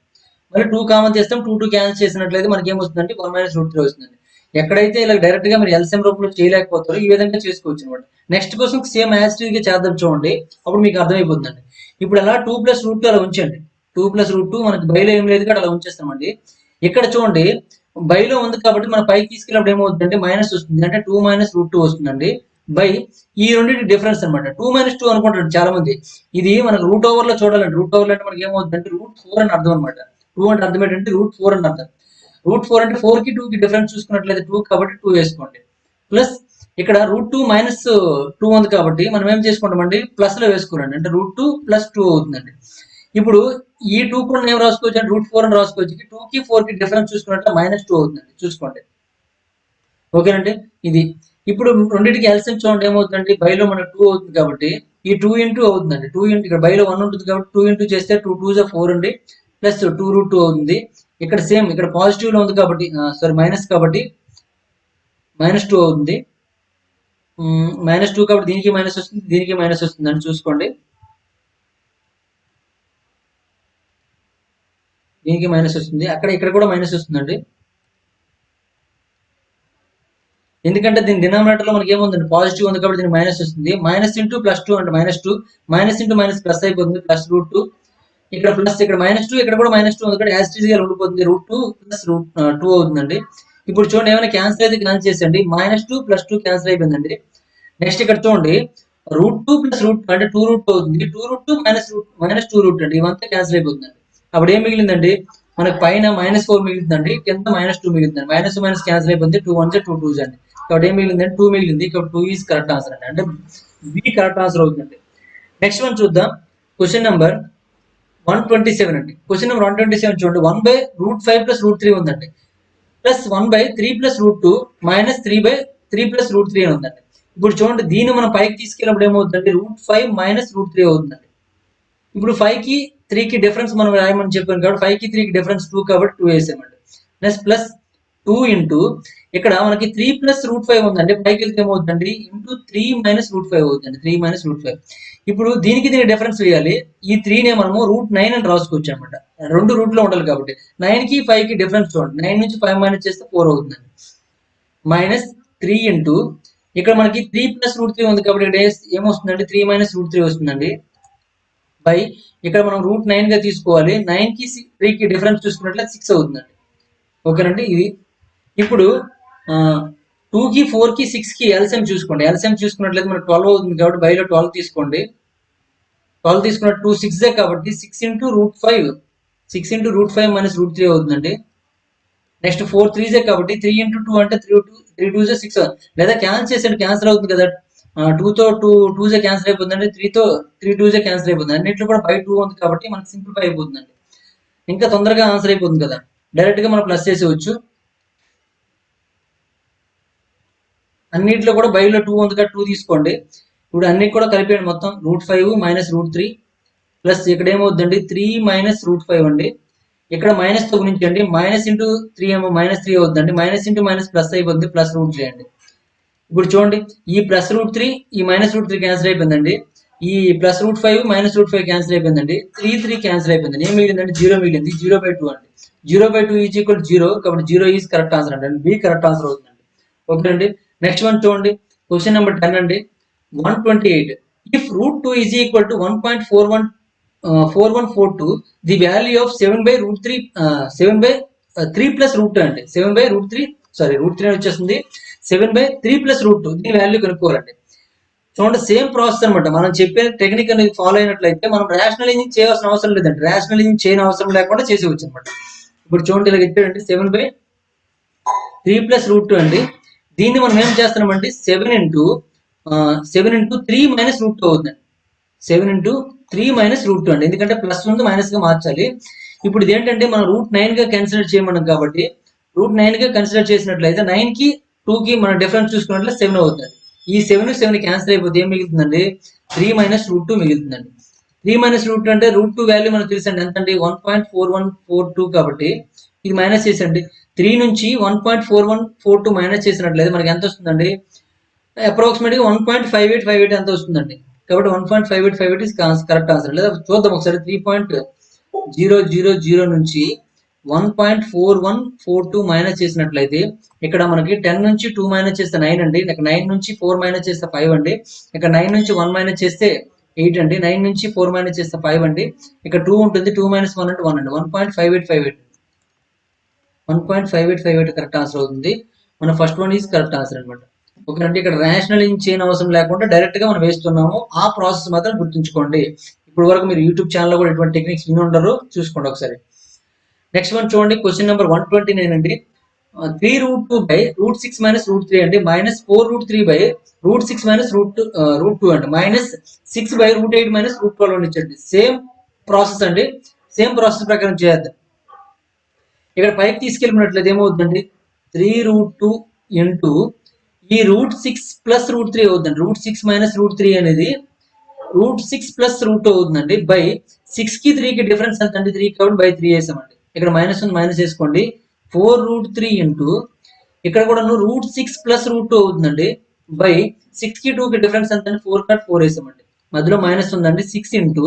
మళ్ళీ 2 కామన్ చేస్తాం, 2 క్యాన్సిల్ చేసినట్లయితే మనకి ఏమొస్తుందంటే 1 - √3 వస్తుందండి. ఎక్కడైతే ఇలా డైరెక్ట్ గా మీరు ఎల్సిఎం రూపంలో చేయలేకపోతారో ఈ విధంగా చేసుకోవచ్చు అనమాట. Next question same as it is గా చేద్దాం చూడండి, అప్పుడు మీకు అర్థమైపోతుందండి. ఇప్పుడు అలా 2 + √2 అలా ఉంచండి. 2 + √2 మనకి బైలో ఏం లేదు కాబట్టి అలా ఉంచేస్తామండి. ఇక్కడ చూడండి, బైలో ఉంది కాబట్టి మన పైకి తీసుకెళ్ళినప్పుడు ఏమవుతుందంటే మైనస్ వస్తుంది, అంటే 2 - √2 వస్తుందండి. బై ఈ రెండింటి డిఫరెన్స్ అనమాట. 2 - 2 అనుకుంటారు చాలా మంది. ఇది మనకు రూట్ ఓవర్ లో చూడాలండి. రూట్ ఓవర్ లో అంటే మనకి ఏమవుతుందంటే √4 అని అర్థం అనమాట. 2 అంటే అర్థం ఏంటంటే √4 అని అర్థం. √4 అంటే 4 కి 2 కి డిఫరెన్స్ చూసుకున్నట్లయితే 2 కాబట్టి 2 వేసుకోండి. ప్లస్ ఇక్కడ √2 - 2 ఉంది కాబట్టి మనం ఏం చేసుకుంటామండి, ప్లస్ లో వేసుకోరండి, అంటే √2 + 2 అవుతుందండి. ఇప్పుడు ఈ 2 కూడా ఏం రాసుకోవచ్చు అంటే √4 అని రాసుకోవచ్చు. 2 కి 4 కి డిఫరెన్స్ చూసుకున్నట్టు -2 అవుతుందండి, చూసుకోండి. ఓకేనండి, ఇది ఇప్పుడు రెండింటికి ఎల్సిఎం చూడండి, ఏమవుతుందండి, బైలో మనకు 2 అవుతుంది కాబట్టి ఈ 2 × అవుతుందండి. 2 × ఇక్కడ బైలో 1 ఉంటుంది కాబట్టి 2 × చేస్తే 2 2 జా 4 అండి, ప్లస్ 2√2 అవుతుంది. ఇక్కడ సేమ్ ఇక్కడ పాజిటివ్ లో ఉంది కాబట్టి, సారీ మైనస్ కాబట్టి -2 అవుతుంది. -2 కాబట్టి దీనికి మైనస్ వస్తుంది, దీనికి మైనస్ వస్తుంది అని చూసుకోండి. దీనికి మైనస్ వస్తుంది, ఇక్కడ కూడా మైనస్ వస్తుందండి. ఎందుకంటే దీని డినామినేటర్ లో మనకి ఏముందండి పాజిటివ్ ఉంది కాబట్టి దీనికి మైనస్ వస్తుంది. మైనస్ ఇంటూ ప్లస్ టూ అంటే -2, మైనస్ ఇంటూ మైనస్ ప్లస్ అయిపోతుంది +√2. ఇక్కడ ప్లస్ ఇక్కడ -2 ఇక్కడ కూడా -2 ఉంది కాబట్టి యాజ్ గా ఉండిపోతుంది. √2 ప్లస్ √2 అవుతుందండి. ఇప్పుడు చూడండి ఏమైనా క్యాన్సిల్ అయితే క్యాన్సిల్ చేసేయండి. -2 + 2 క్యాన్సిల్ అయిపోయిందండి. నెక్స్ట్ ఇక్కడ చూడండి √2 + √2 అంటే 2√2 అవుతుంది. 2√2 -2√2 అండి. ఇవంతా క్యాన్సిల్ అయిపోతుందండి. అప్పుడు ఏం మిగిలిందండి మనకి పైన -4 మిగులుతుందండి, కింద -2 మిగులుతుంది. మైనస్ మైనస్ క్యాన్సిల్ అయిపోతుంది. 2 1 2 2 అండి. కాబట్టి ఏం మిగిలిందంటే 2 మిగిలింది. కాబట్టి 2 ఈజ్ కరెక్ట్ ఆన్సర్ అండి. అంటే బి కరెక్ట్ ఆన్సర్ అవుతుందండి. నెక్స్ట్ వన్ చూద్దాం. క్వశ్చన్ నెంబర్ 127 అండి. క్వశ్చన్ నెంబర్ 127 చూడండి. 1/√5 + √3 ఉందండి. ప్లస్ 1/3 + √2 -3/3 + √3 అని ఉందండి. ఇప్పుడు చూడండి దీన్ని మనం పైకి తీసుకెళ్ళినప్పుడు ఏమవుతుందండి √5 - √3 అవుతుందండి. ఇప్పుడు 5కి 3కి డిఫరెన్స్ మనం రాయమని చెప్పాను కాబట్టి 5కి 3కి డిఫరెన్స్ 2 కాబట్టి 2 వేసామండి. నెక్స్ట్ ప్లస్ 2 ఇంటూ ఇక్కడ మనకి 3 + √5 ఉందండి. పైకి వెళ్తే ఏమవుతుందండి ఇంటూ 3 - √5 అవుతుందండి. 3 - √5. ఇప్పుడు దీనికి డిఫరెన్స్ వేయాలి. ఈ 3నే మనము √9 అని రాసుకోవచ్చు అనమాట. రెండు రూట్ లో ఉండాలి కాబట్టి 9కి 5కి డిఫరెన్స్ చూడండి. 9 నుంచి 5 మైనస్ చేస్తే 4 అవుతుందండి. -3 ఇంటూ ఇక్కడ మనకి 3 + √3 ఉంది కాబట్టి ఇక్కడ ఏమొస్తుందండి 3 - √3 వస్తుందండి. బై ఇక్కడ మనం √9 గా తీసుకోవాలి. 9కి 3కి డిఫరెన్స్ చూసుకున్నట్లయితే 6 అవుతుందండి. ఓకేనండి. ఇది ఇప్పుడు 2కి 4కి 6కి ఎల్సిఎం చూసుకోండి. ఎల్సిఎం చూసుకున్నట్లయితే మనకు 12 అవుతుంది కాబట్టి బైలో 12 తీసుకోండి. 12 తీసుకున్నట్టు 2 6 కాబట్టి 6 ఇంటూ √5 6 ఇంటూ √5 - √3 అవుతుందండి. నెక్స్ట్ 4 3 కాబట్టి 3 ఇంటూ 2 అంటే 3 2 6 లేదా క్యాన్సిల్ చేసేయండి. క్యాన్సిల్ అవుతుంది కదా. 2తో 2 క్యాన్సిల్ అయిపోతుందండి. 3తో 3 2 క్యాన్సిల్ అయిపోతుంది. అన్నింటిలో కూడా బై 2 ఉంది కాబట్టి మనకి సింప్లిఫై అయిపోతుందండి. ఇంకా తొందరగా ఆన్సర్ అయిపోతుంది కదా. డైరెక్ట్ గా మనం ప్లస్ చేసేవచ్చు. అన్నింటిలో కూడా బైలో 2 ఉంది కదా 2 తీసుకోండి. ఇప్పుడు అన్ని కూడా కలిపేయండి మొత్తం. √5 - √3 ప్లస్ ఇక్కడ ఏమవుతుందండి 3 - √5 అండి. ఇక్కడ మైనస్ తో గుణించండి. మైనస్ ఇంటూ 3 ఏమో -3 అవుతుందండి. మైనస్ ఇంటూ మైనస్ ప్లస్ అయిపోతుంది. ప్లస్ √3 అండి. ఇప్పుడు చూడండి ఈ ప్లస్ √3 ఈ -√3 క్యాన్సిల్ అయిపోయిందండి. ఈ ప్లస్ √5 -√5 క్యాన్సిల్ అయిపోయిందండి. 3 3 క్యాన్సిల్ అయిపోయింది. ఏం మిగిలిందండి 0 మిగిలింది. 0/2 అండి. 0/2 ఈజ్ ఈక్వల్ 0 కాబట్టి 0 ఈజ్ కరెక్ట్ ఆన్సర్ అండి. బి కరెక్ట్ ఆన్సర్ అవుతుందండి. ఓకే అండి. నెక్స్ట్ వన్ చూడండి. క్వశ్చన్ నెంబర్ 10 అండి. 128. If √2 is equal to 1.4142 the value of 7/√3 7/3 + √2 అండి. 7/√3 సారీ √3 వచ్చేస్తుంది. 7/3 + √2 దీని వాల్యూ కనుక్కోవాలండి. చూడండి సేమ్ ప్రాసెస్ అనమాట. మనం చెప్పే టెక్నిక్ అనేది ఫాలో అయినట్లయితే మనం రేషనలైజింగ్ చేయాల్సిన అవసరం లేదండి. రేషనలైజింగ్ చేయని అవసరం లేకుండా చేసేవచ్చు అనమాట. ఇప్పుడు చూడండి ఇలా ఇచ్చాడండి 7/3 + √2 అండి. దీన్ని మనం ఏం చేస్తున్నామండి 7 ఇంటూ 3 - √2 అవుతుందండి. 7 ఇంటూ 3 - √2 అండి. ఎందుకంటే ప్లస్ ఉంది మైనస్ గా మార్చాలి. ఇప్పుడు ఇది ఏంటంటే మనం √9 గా కన్సిడర్ చేయమన్నాం కాబట్టి √9 గా కన్సిడర్ చేసినట్లయితే 9కి 2కి మన డిఫరెన్స్ చూసుకున్నట్లయితే 7 అవుతుంది. ఈ 7 క్యాన్సిల్ అయిపోతే ఏం మిగులుతుందండి 3 - √2 మిగులుతుందండి. 3 - √2 అంటే √2 వాల్యూ మనకు తెలుసండి ఎంతండి 1.4142 కాబట్టి ఇది మైనస్ చేసండి. 3 నుంచి 1.4142 మైనస్ చేసినట్లయితే మనకి ఎంత వస్తుందండి అప్రాక్సిమేట్ గా 1.5858 ఎంత వస్తుందండి. కాబట్టి 1.5858 ఇస్ కరెక్ట్ ఆన్సర్. లేదా చూద్దాం ఒకసారి 3.000 నుంచి 1.4142 మైనస్ చేసినట్లయితే ఇక్కడ మనకి 10 నుంచి 2 మైనస్ చేస్తే 9 అండి. ఇక్కడ 9 నుంచి 4 మైనస్ చేస్తే 5 అండి. ఇక్కడ 9 నుంచి 1 మైనస్ చేస్తే 8 అండి. 9 నుంచి 4 మైనస్ చేస్తే 5 అండి. ఇక్కడ 2 ఉంటుంది. 2 - 1 అంటే 1 అండి. 1.5858 కరెక్ట్ ఆన్సర్ అవుతుంది. మన first one is correct answer అనమాట. ఓకే అంటే ఇక్కడ రేషనలైజింగ్ చేయని అవసరం లేకుండా డైరెక్ట్ గా మనం వేస్తున్నాము. ఆ ప్రాసెస్ మాత్రం గుర్తుంచుకోండి. ఇప్పుడు వరకు మీరు యూట్యూబ్ ఛానల్లో కూడా ఇటువంటి టెక్నిక్స్ విని ఉండరు. చూసుకోండి ఒకసారి. నెక్స్ట్ వన్ చూడండి. క్వశ్చన్ నెంబర్ 129 అండి. 3√2/√6 - √3 అండి. -4√3/√6 - √2 అండి. -6/√8 - √12 అని ఇచ్చండి. సేమ్ ప్రాసెస్ అండి. సేమ్ ప్రాసెస్ ప్రకారం చేద్దాం. ఇక్కడ పైకి తీసుకెళ్ళినట్లయితే ఏమవుతుందండి 3√2 ఇంటూ ఈ √6 + √3 అవుతుందండి. √6 - √3 అనేది √6 + √2 అవుతుందండి. బై 6కి 3కి డిఫరెన్స్ ఎంత అండి 3 కాబట్టి బై 3 వేసామండి. ఇక్కడ మైనస్ ఉంది మైనస్ వేసుకోండి. 4√3 ఇంటూ ఇక్కడ కూడా √6 + √2 అవుతుందండి. బై 6కి 2కి డిఫరెన్స్ ఎంత అండి 4 కాబట్టి 4 వేసామండి. మధ్యలో మైనస్ ఉందండి. 6 ఇంటూ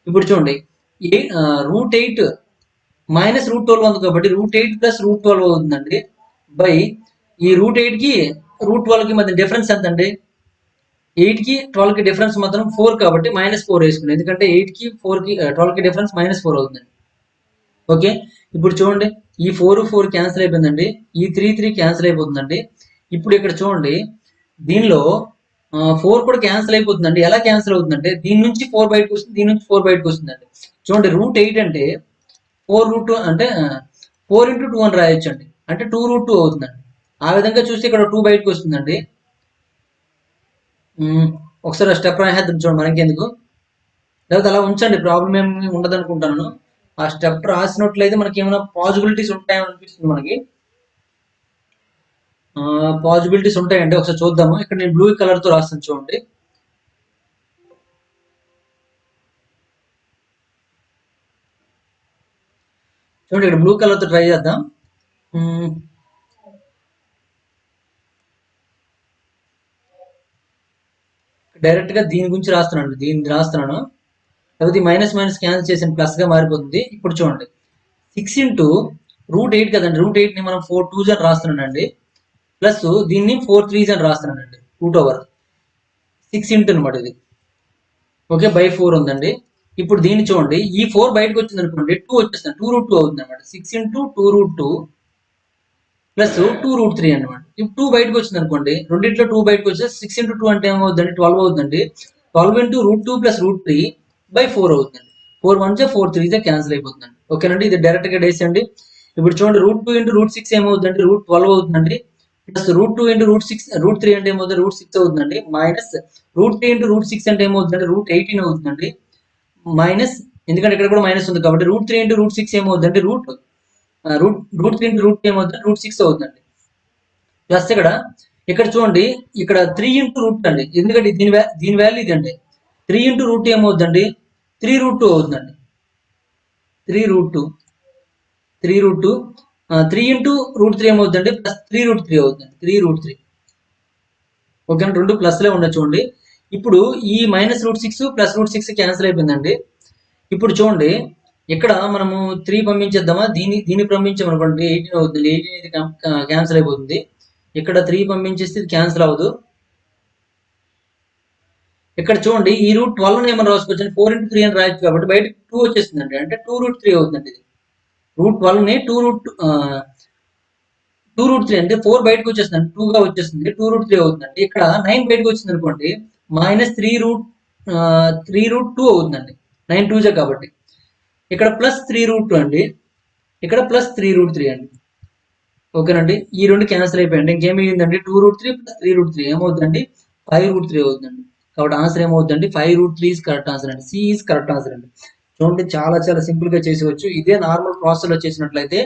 ఇప్పుడు చూడండి √8 -√12 ఉంది కాబట్టి √8 + √12 అవుతుందండి. బై ఈ √8కి రూట్ 12కి మధ్య డిఫరెన్స్ ఎంత అండి? 8కి 12కి డిఫరెన్స్ మాత్రం 4 కాబట్టి -4 వేసుకున్నాం. ఎందుకంటే 8కి 4కి 12కి డిఫరెన్స్ -4 అవుతుందండి. ఓకే, ఇప్పుడు చూడండి ఈ 4 క్యాన్సిల్ అయిపోయిందండి. ఈ 3 క్యాన్సిల్ అయిపోతుందండి. ఇప్పుడు ఇక్కడ చూడండి దీనిలో 4 కూడా క్యాన్సిల్ అయిపోతుందండి. ఎలా క్యాన్సిల్ అవుతుందంటే దీని నుంచి 4 బయటకు వస్తుంది, దీని నుంచి 4 బయటకు వస్తుందండి. చూడండి √8 అంటే 4√2 అంటే 4 × 2 అని రాయొచ్చు అండి. అంటే 2√2 అవుతుందండి. ఆ విధంగా చూస్తే ఇక్కడ 2 బయటకు వస్తుందండి. ఒకసారి స్టెప్ రాసేద్దాం చూడండి, మనకి ఎందుకు, లేకపోతే అలా ఉంచండి, ప్రాబ్లం ఏమి ఉండదు అనుకుంటాను. ఆ స్టెప్ రాసినట్లయితే మనకి ఏమైనా పాసిబిలిటీస్ ఉంటాయని అనిపిస్తుంది. మనకి పాసిబిలిటీస్ ఉంటాయండి. ఒకసారి చూద్దాము. ఇక్కడ నేను బ్లూ కలర్ తో రాస్తాను చూడండి. చూడండి ఇక్కడ బ్లూ కలర్ తో ట్రై చేద్దాం. డైరెక్ట్ గా దీని గురించి రాస్తున్నాను, దీన్ని రాస్తున్నాను. లేకపోతే మైనస్ క్యాన్సిల్ చేసిన ప్లస్ గా మారిపోతుంది. ఇప్పుడు చూడండి 6 × √8 కదండి. √8 ని మనం 4 2s అని రాస్తున్నానండి. ప్లస్ దీన్ని 4 3s అని రాస్తున్నానండి. √6 అనమాట ఇది. ఓకే, /4 ఉందండి. ఇప్పుడు దీన్ని చూడండి, ఈ 4 బయటకు వచ్చింది అనుకోండి, 2 వచ్చేస్తుంది, 2√2 అవుతుంది అనమాట. 6 × 2√2 ప్లస్ 2√3 అనమాట. ఇప్పుడు 2 బయటకు వచ్చింది అనుకోండి, రెండింటిలో 2 బయటకు వచ్చే 6 × 2 అంటే ఏమవుతుందండి, 12 అవుతుందండి. 12 × √2 + √3/4 అవుతుందండి. 4 1 4 3 క్యాన్సిల్ అయిపోతుందండి. ఓకేనండి, ఇది డైరెక్ట్ గా డేసండి. ఇప్పుడు చూడండి √2 × √6 ఏమవుతుందండి, √12 అవుతుందండి. ప్లస్ √2 × √3 అంటే ఏమవుతుంది, √6 అవుతుందండి. మైనస్ √3 × √6 అంటే ఏమవుతుందండి, √18 అవుతుందండి. మైనస్, ఎందుకంటే ఇక్కడ కూడా మైనస్ ఉంది కాబట్టి √3 × √6 ఏమవుతుందండి, √3 × √2 ఏమవుతుంది, √6 అవుతుందండి. ప్లస్ ఇక్కడ చూడండి, ఇక్కడ 3 × √2 అండి. ఎందుకంటే దీని వాల్యూ ఇదండి. 3 × √2 ఏమవుతుందండి, 3√2 అవుతుందండి. 3√2 3 × √3 ఏమవుతుందండి, ప్లస్ 3√3 అవుతుందండి. 3√3. ఓకే, రెండు ప్లస్లే ఉన్నాయి చూడండి. ఇప్పుడు ఈ -√6 ప్లస్ √6 క్యాన్సిల్ అయిపోయిందండి. ఇప్పుడు చూడండి ఇక్కడ మనము 3 పంపించేద్దామా, దీన్ని పంపించామనుకోండి 18 అవుతుంది. 18 క్యాన్సిల్ అయిపోతుంది. ఇక్కడ 3 పంపించేస్తే ఇది క్యాన్సిల్ అవ్వదు. ఇక్కడ చూడండి ఈ √12 ఏమని రాసుకోవచ్చు, 4 × 3 అని రాయొచ్చు కాబట్టి బయట 2 వచ్చేస్తుందండి. అంటే 2√3 అవుతుందండి. ఇది √12ని 2√3 అంటే 4 బయటకు వచ్చేస్తుంది, 2 గా వచ్చేస్తుంది, 2√3 అవుతుందండి. ఇక్కడ 9 బయటకు వచ్చింది అనుకోండి, -3√2 అవుతుందండి. 9 2s కాబట్టి ఇక్కడ ప్లస్ 3√2 అండి, ఇక్కడ ప్లస్ 3√3 అండి. ఓకేనండి, ఈ రెండు క్యాన్సిల్ అయిపోయండి. ఇంకేం మిగిలిందండి, 2√3 ప్లస్ 3√3 ఏమవుతుందండి, 5√3 అవుతుందండి. కాబట్టి ఆన్సర్ ఏమవుతుందండి, 5√3 ఈజ్ కరెక్ట్ ఆన్సర్ అండి. సి ఈజ్ కరెక్ట్ ఆన్సర్ అండి. చూడండి చాలా సింపుల్ గా చేసేవచ్చు. ఇదే నార్మల్ ప్రాసెస్ లో చేసినట్లయితే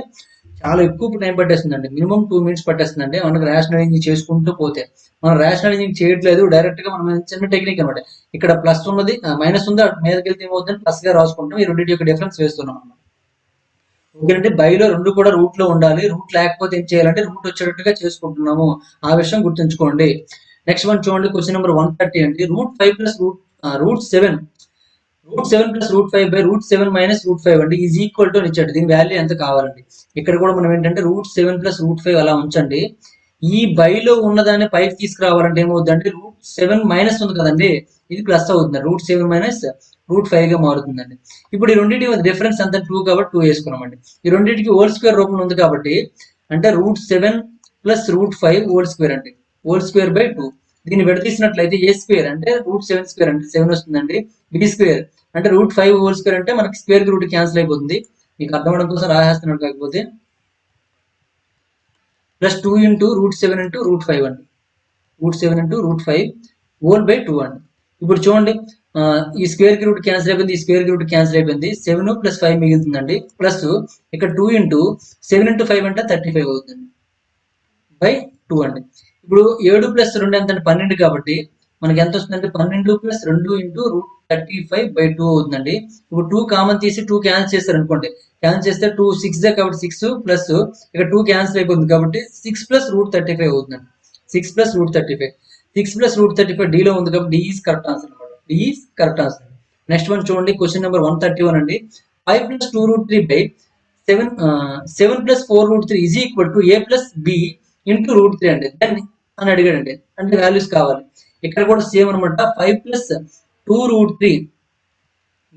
చాలా ఎక్కువ టైం పట్టేస్తుందండి. మినిమం 2 minutes పట్టేస్తుందండి. మనకు రేషనలైజింగ్ చేసుకుంటూ పోతే. మనం రేషనలైజింగ్ చేయట్లేదు, డైరెక్ట్ గా మనం చిన్న టెక్నిక్ అనమాట. ఇక్కడ ప్లస్ ఉన్నది మైనస్ ఉంది, మీదకి వెళ్తే ఏమవుతుంది, ప్లస్ గా రాసుకుంటాం. ఈ రెండింటి యొక్క డిఫరెన్స్ వేస్తున్నాం అన్నమాట. ఓకేనండి, బైలో రెండు కూడా రూట్ లో ఉండాలి. రూట్ లేకపోతే ఏం చేయాలంటే రూట్ వచ్చేటట్టుగా చేసుకుంటున్నాము. ఆ విషయం గుర్తుంచుకోండి. నెక్స్ట్ వన్ చూడండి, క్వశ్చన్ నెంబర్ 130 అండి. √5 + √7 √7 + √5/√7 - √5 అండి ఈజ్ ఈక్వల్ టు అని ఇచ్చాడు. దీని వాల్యూ ఎంత కావాలండి. ఇక్కడ కూడా మనం ఏంటంటే √7 + √5 అలా ఉంచండి. ఈ బైలో ఉన్నదాన్ని పైకి తీసుకురావాలంటే ఏమవుతుందంటే √7 మైనస్ ఉంది కదండి, ఇది ప్లస్ అవుతుంది. √7 - √5 గా మారుతుందండి. ఇప్పుడు ఈ రెండింటి డిఫరెన్స్ అంతా 2 కాబట్టి 2 వేసుకున్నామండి. ఈ రెండింటికి హోల్ స్క్వేర్ రూపంలో ఉంది కాబట్టి అంటే √7 + √5 హోల్ స్క్వేర్ అండి. Whole square by 2. దీన్ని విడదీసినట్లయితే a స్క్వేర్ అంటే √7² అంటే 7 వస్తుందండి. b స్క్వేర్ అంటే √5 హోల్ స్క్వేర్ అంటే మనకి స్క్వేర్ కి రూట్ క్యాన్సిల్ అయిపోతుంది. మీకు అర్థం అవడం కోసం రాసేస్తున్నాడు. కాకపోతే +2 × √7 × √5 అండి. √7 × √5 హోల్ బై 2 అండి. ఇప్పుడు చూడండి ఈ స్క్వేర్ కి రూట్ క్యాన్సిల్ అయిపోయింది, ఈ స్క్వేర్ కి రూట్ క్యాన్సిల్ అయిపోయింది. 7 + 5 మిగులుతుందండి. ప్లస్ ఇక్కడ 2 × 7 × 5 అంటే 35 అవుతుంది బై 2 అండి. ఇప్పుడు 7 + 2 ఎంత అంటే 12 కాబట్టి మనకి ఎంత వస్తుందంటే 12 + 2 × √35/2 అవుతుందండి. ఇప్పుడు 2 కామన్ తీసి 2 క్యాన్సిల్ చేస్తారు అనుకోండి, క్యాన్సిల్ చేస్తే 2 6 కాబట్టి 6 ప్లస్ ఇక్కడ 2 క్యాన్సిల్ అయిపోతుంది కాబట్టి 6 + √35 అవుతుందండి. 6 + √35 6 + √35 D లో ఉంది కాబట్టి D ఈజ్ కరెక్ట్ ఆన్సర్ అనమాట. D is correct answer. Next one చూడండి, క్వశ్చన్ నెంబర్ 131 అండి. 5 + 2√3/7 7 + 4√3 is equal to a + b × √3 అండి. దెన్ అని అడిగాడండి, అంటే వాల్యూస్ కావాలి. ఇక్కడ కూడా సేమ్ అనమాట. 5 ప్లస్ 2√3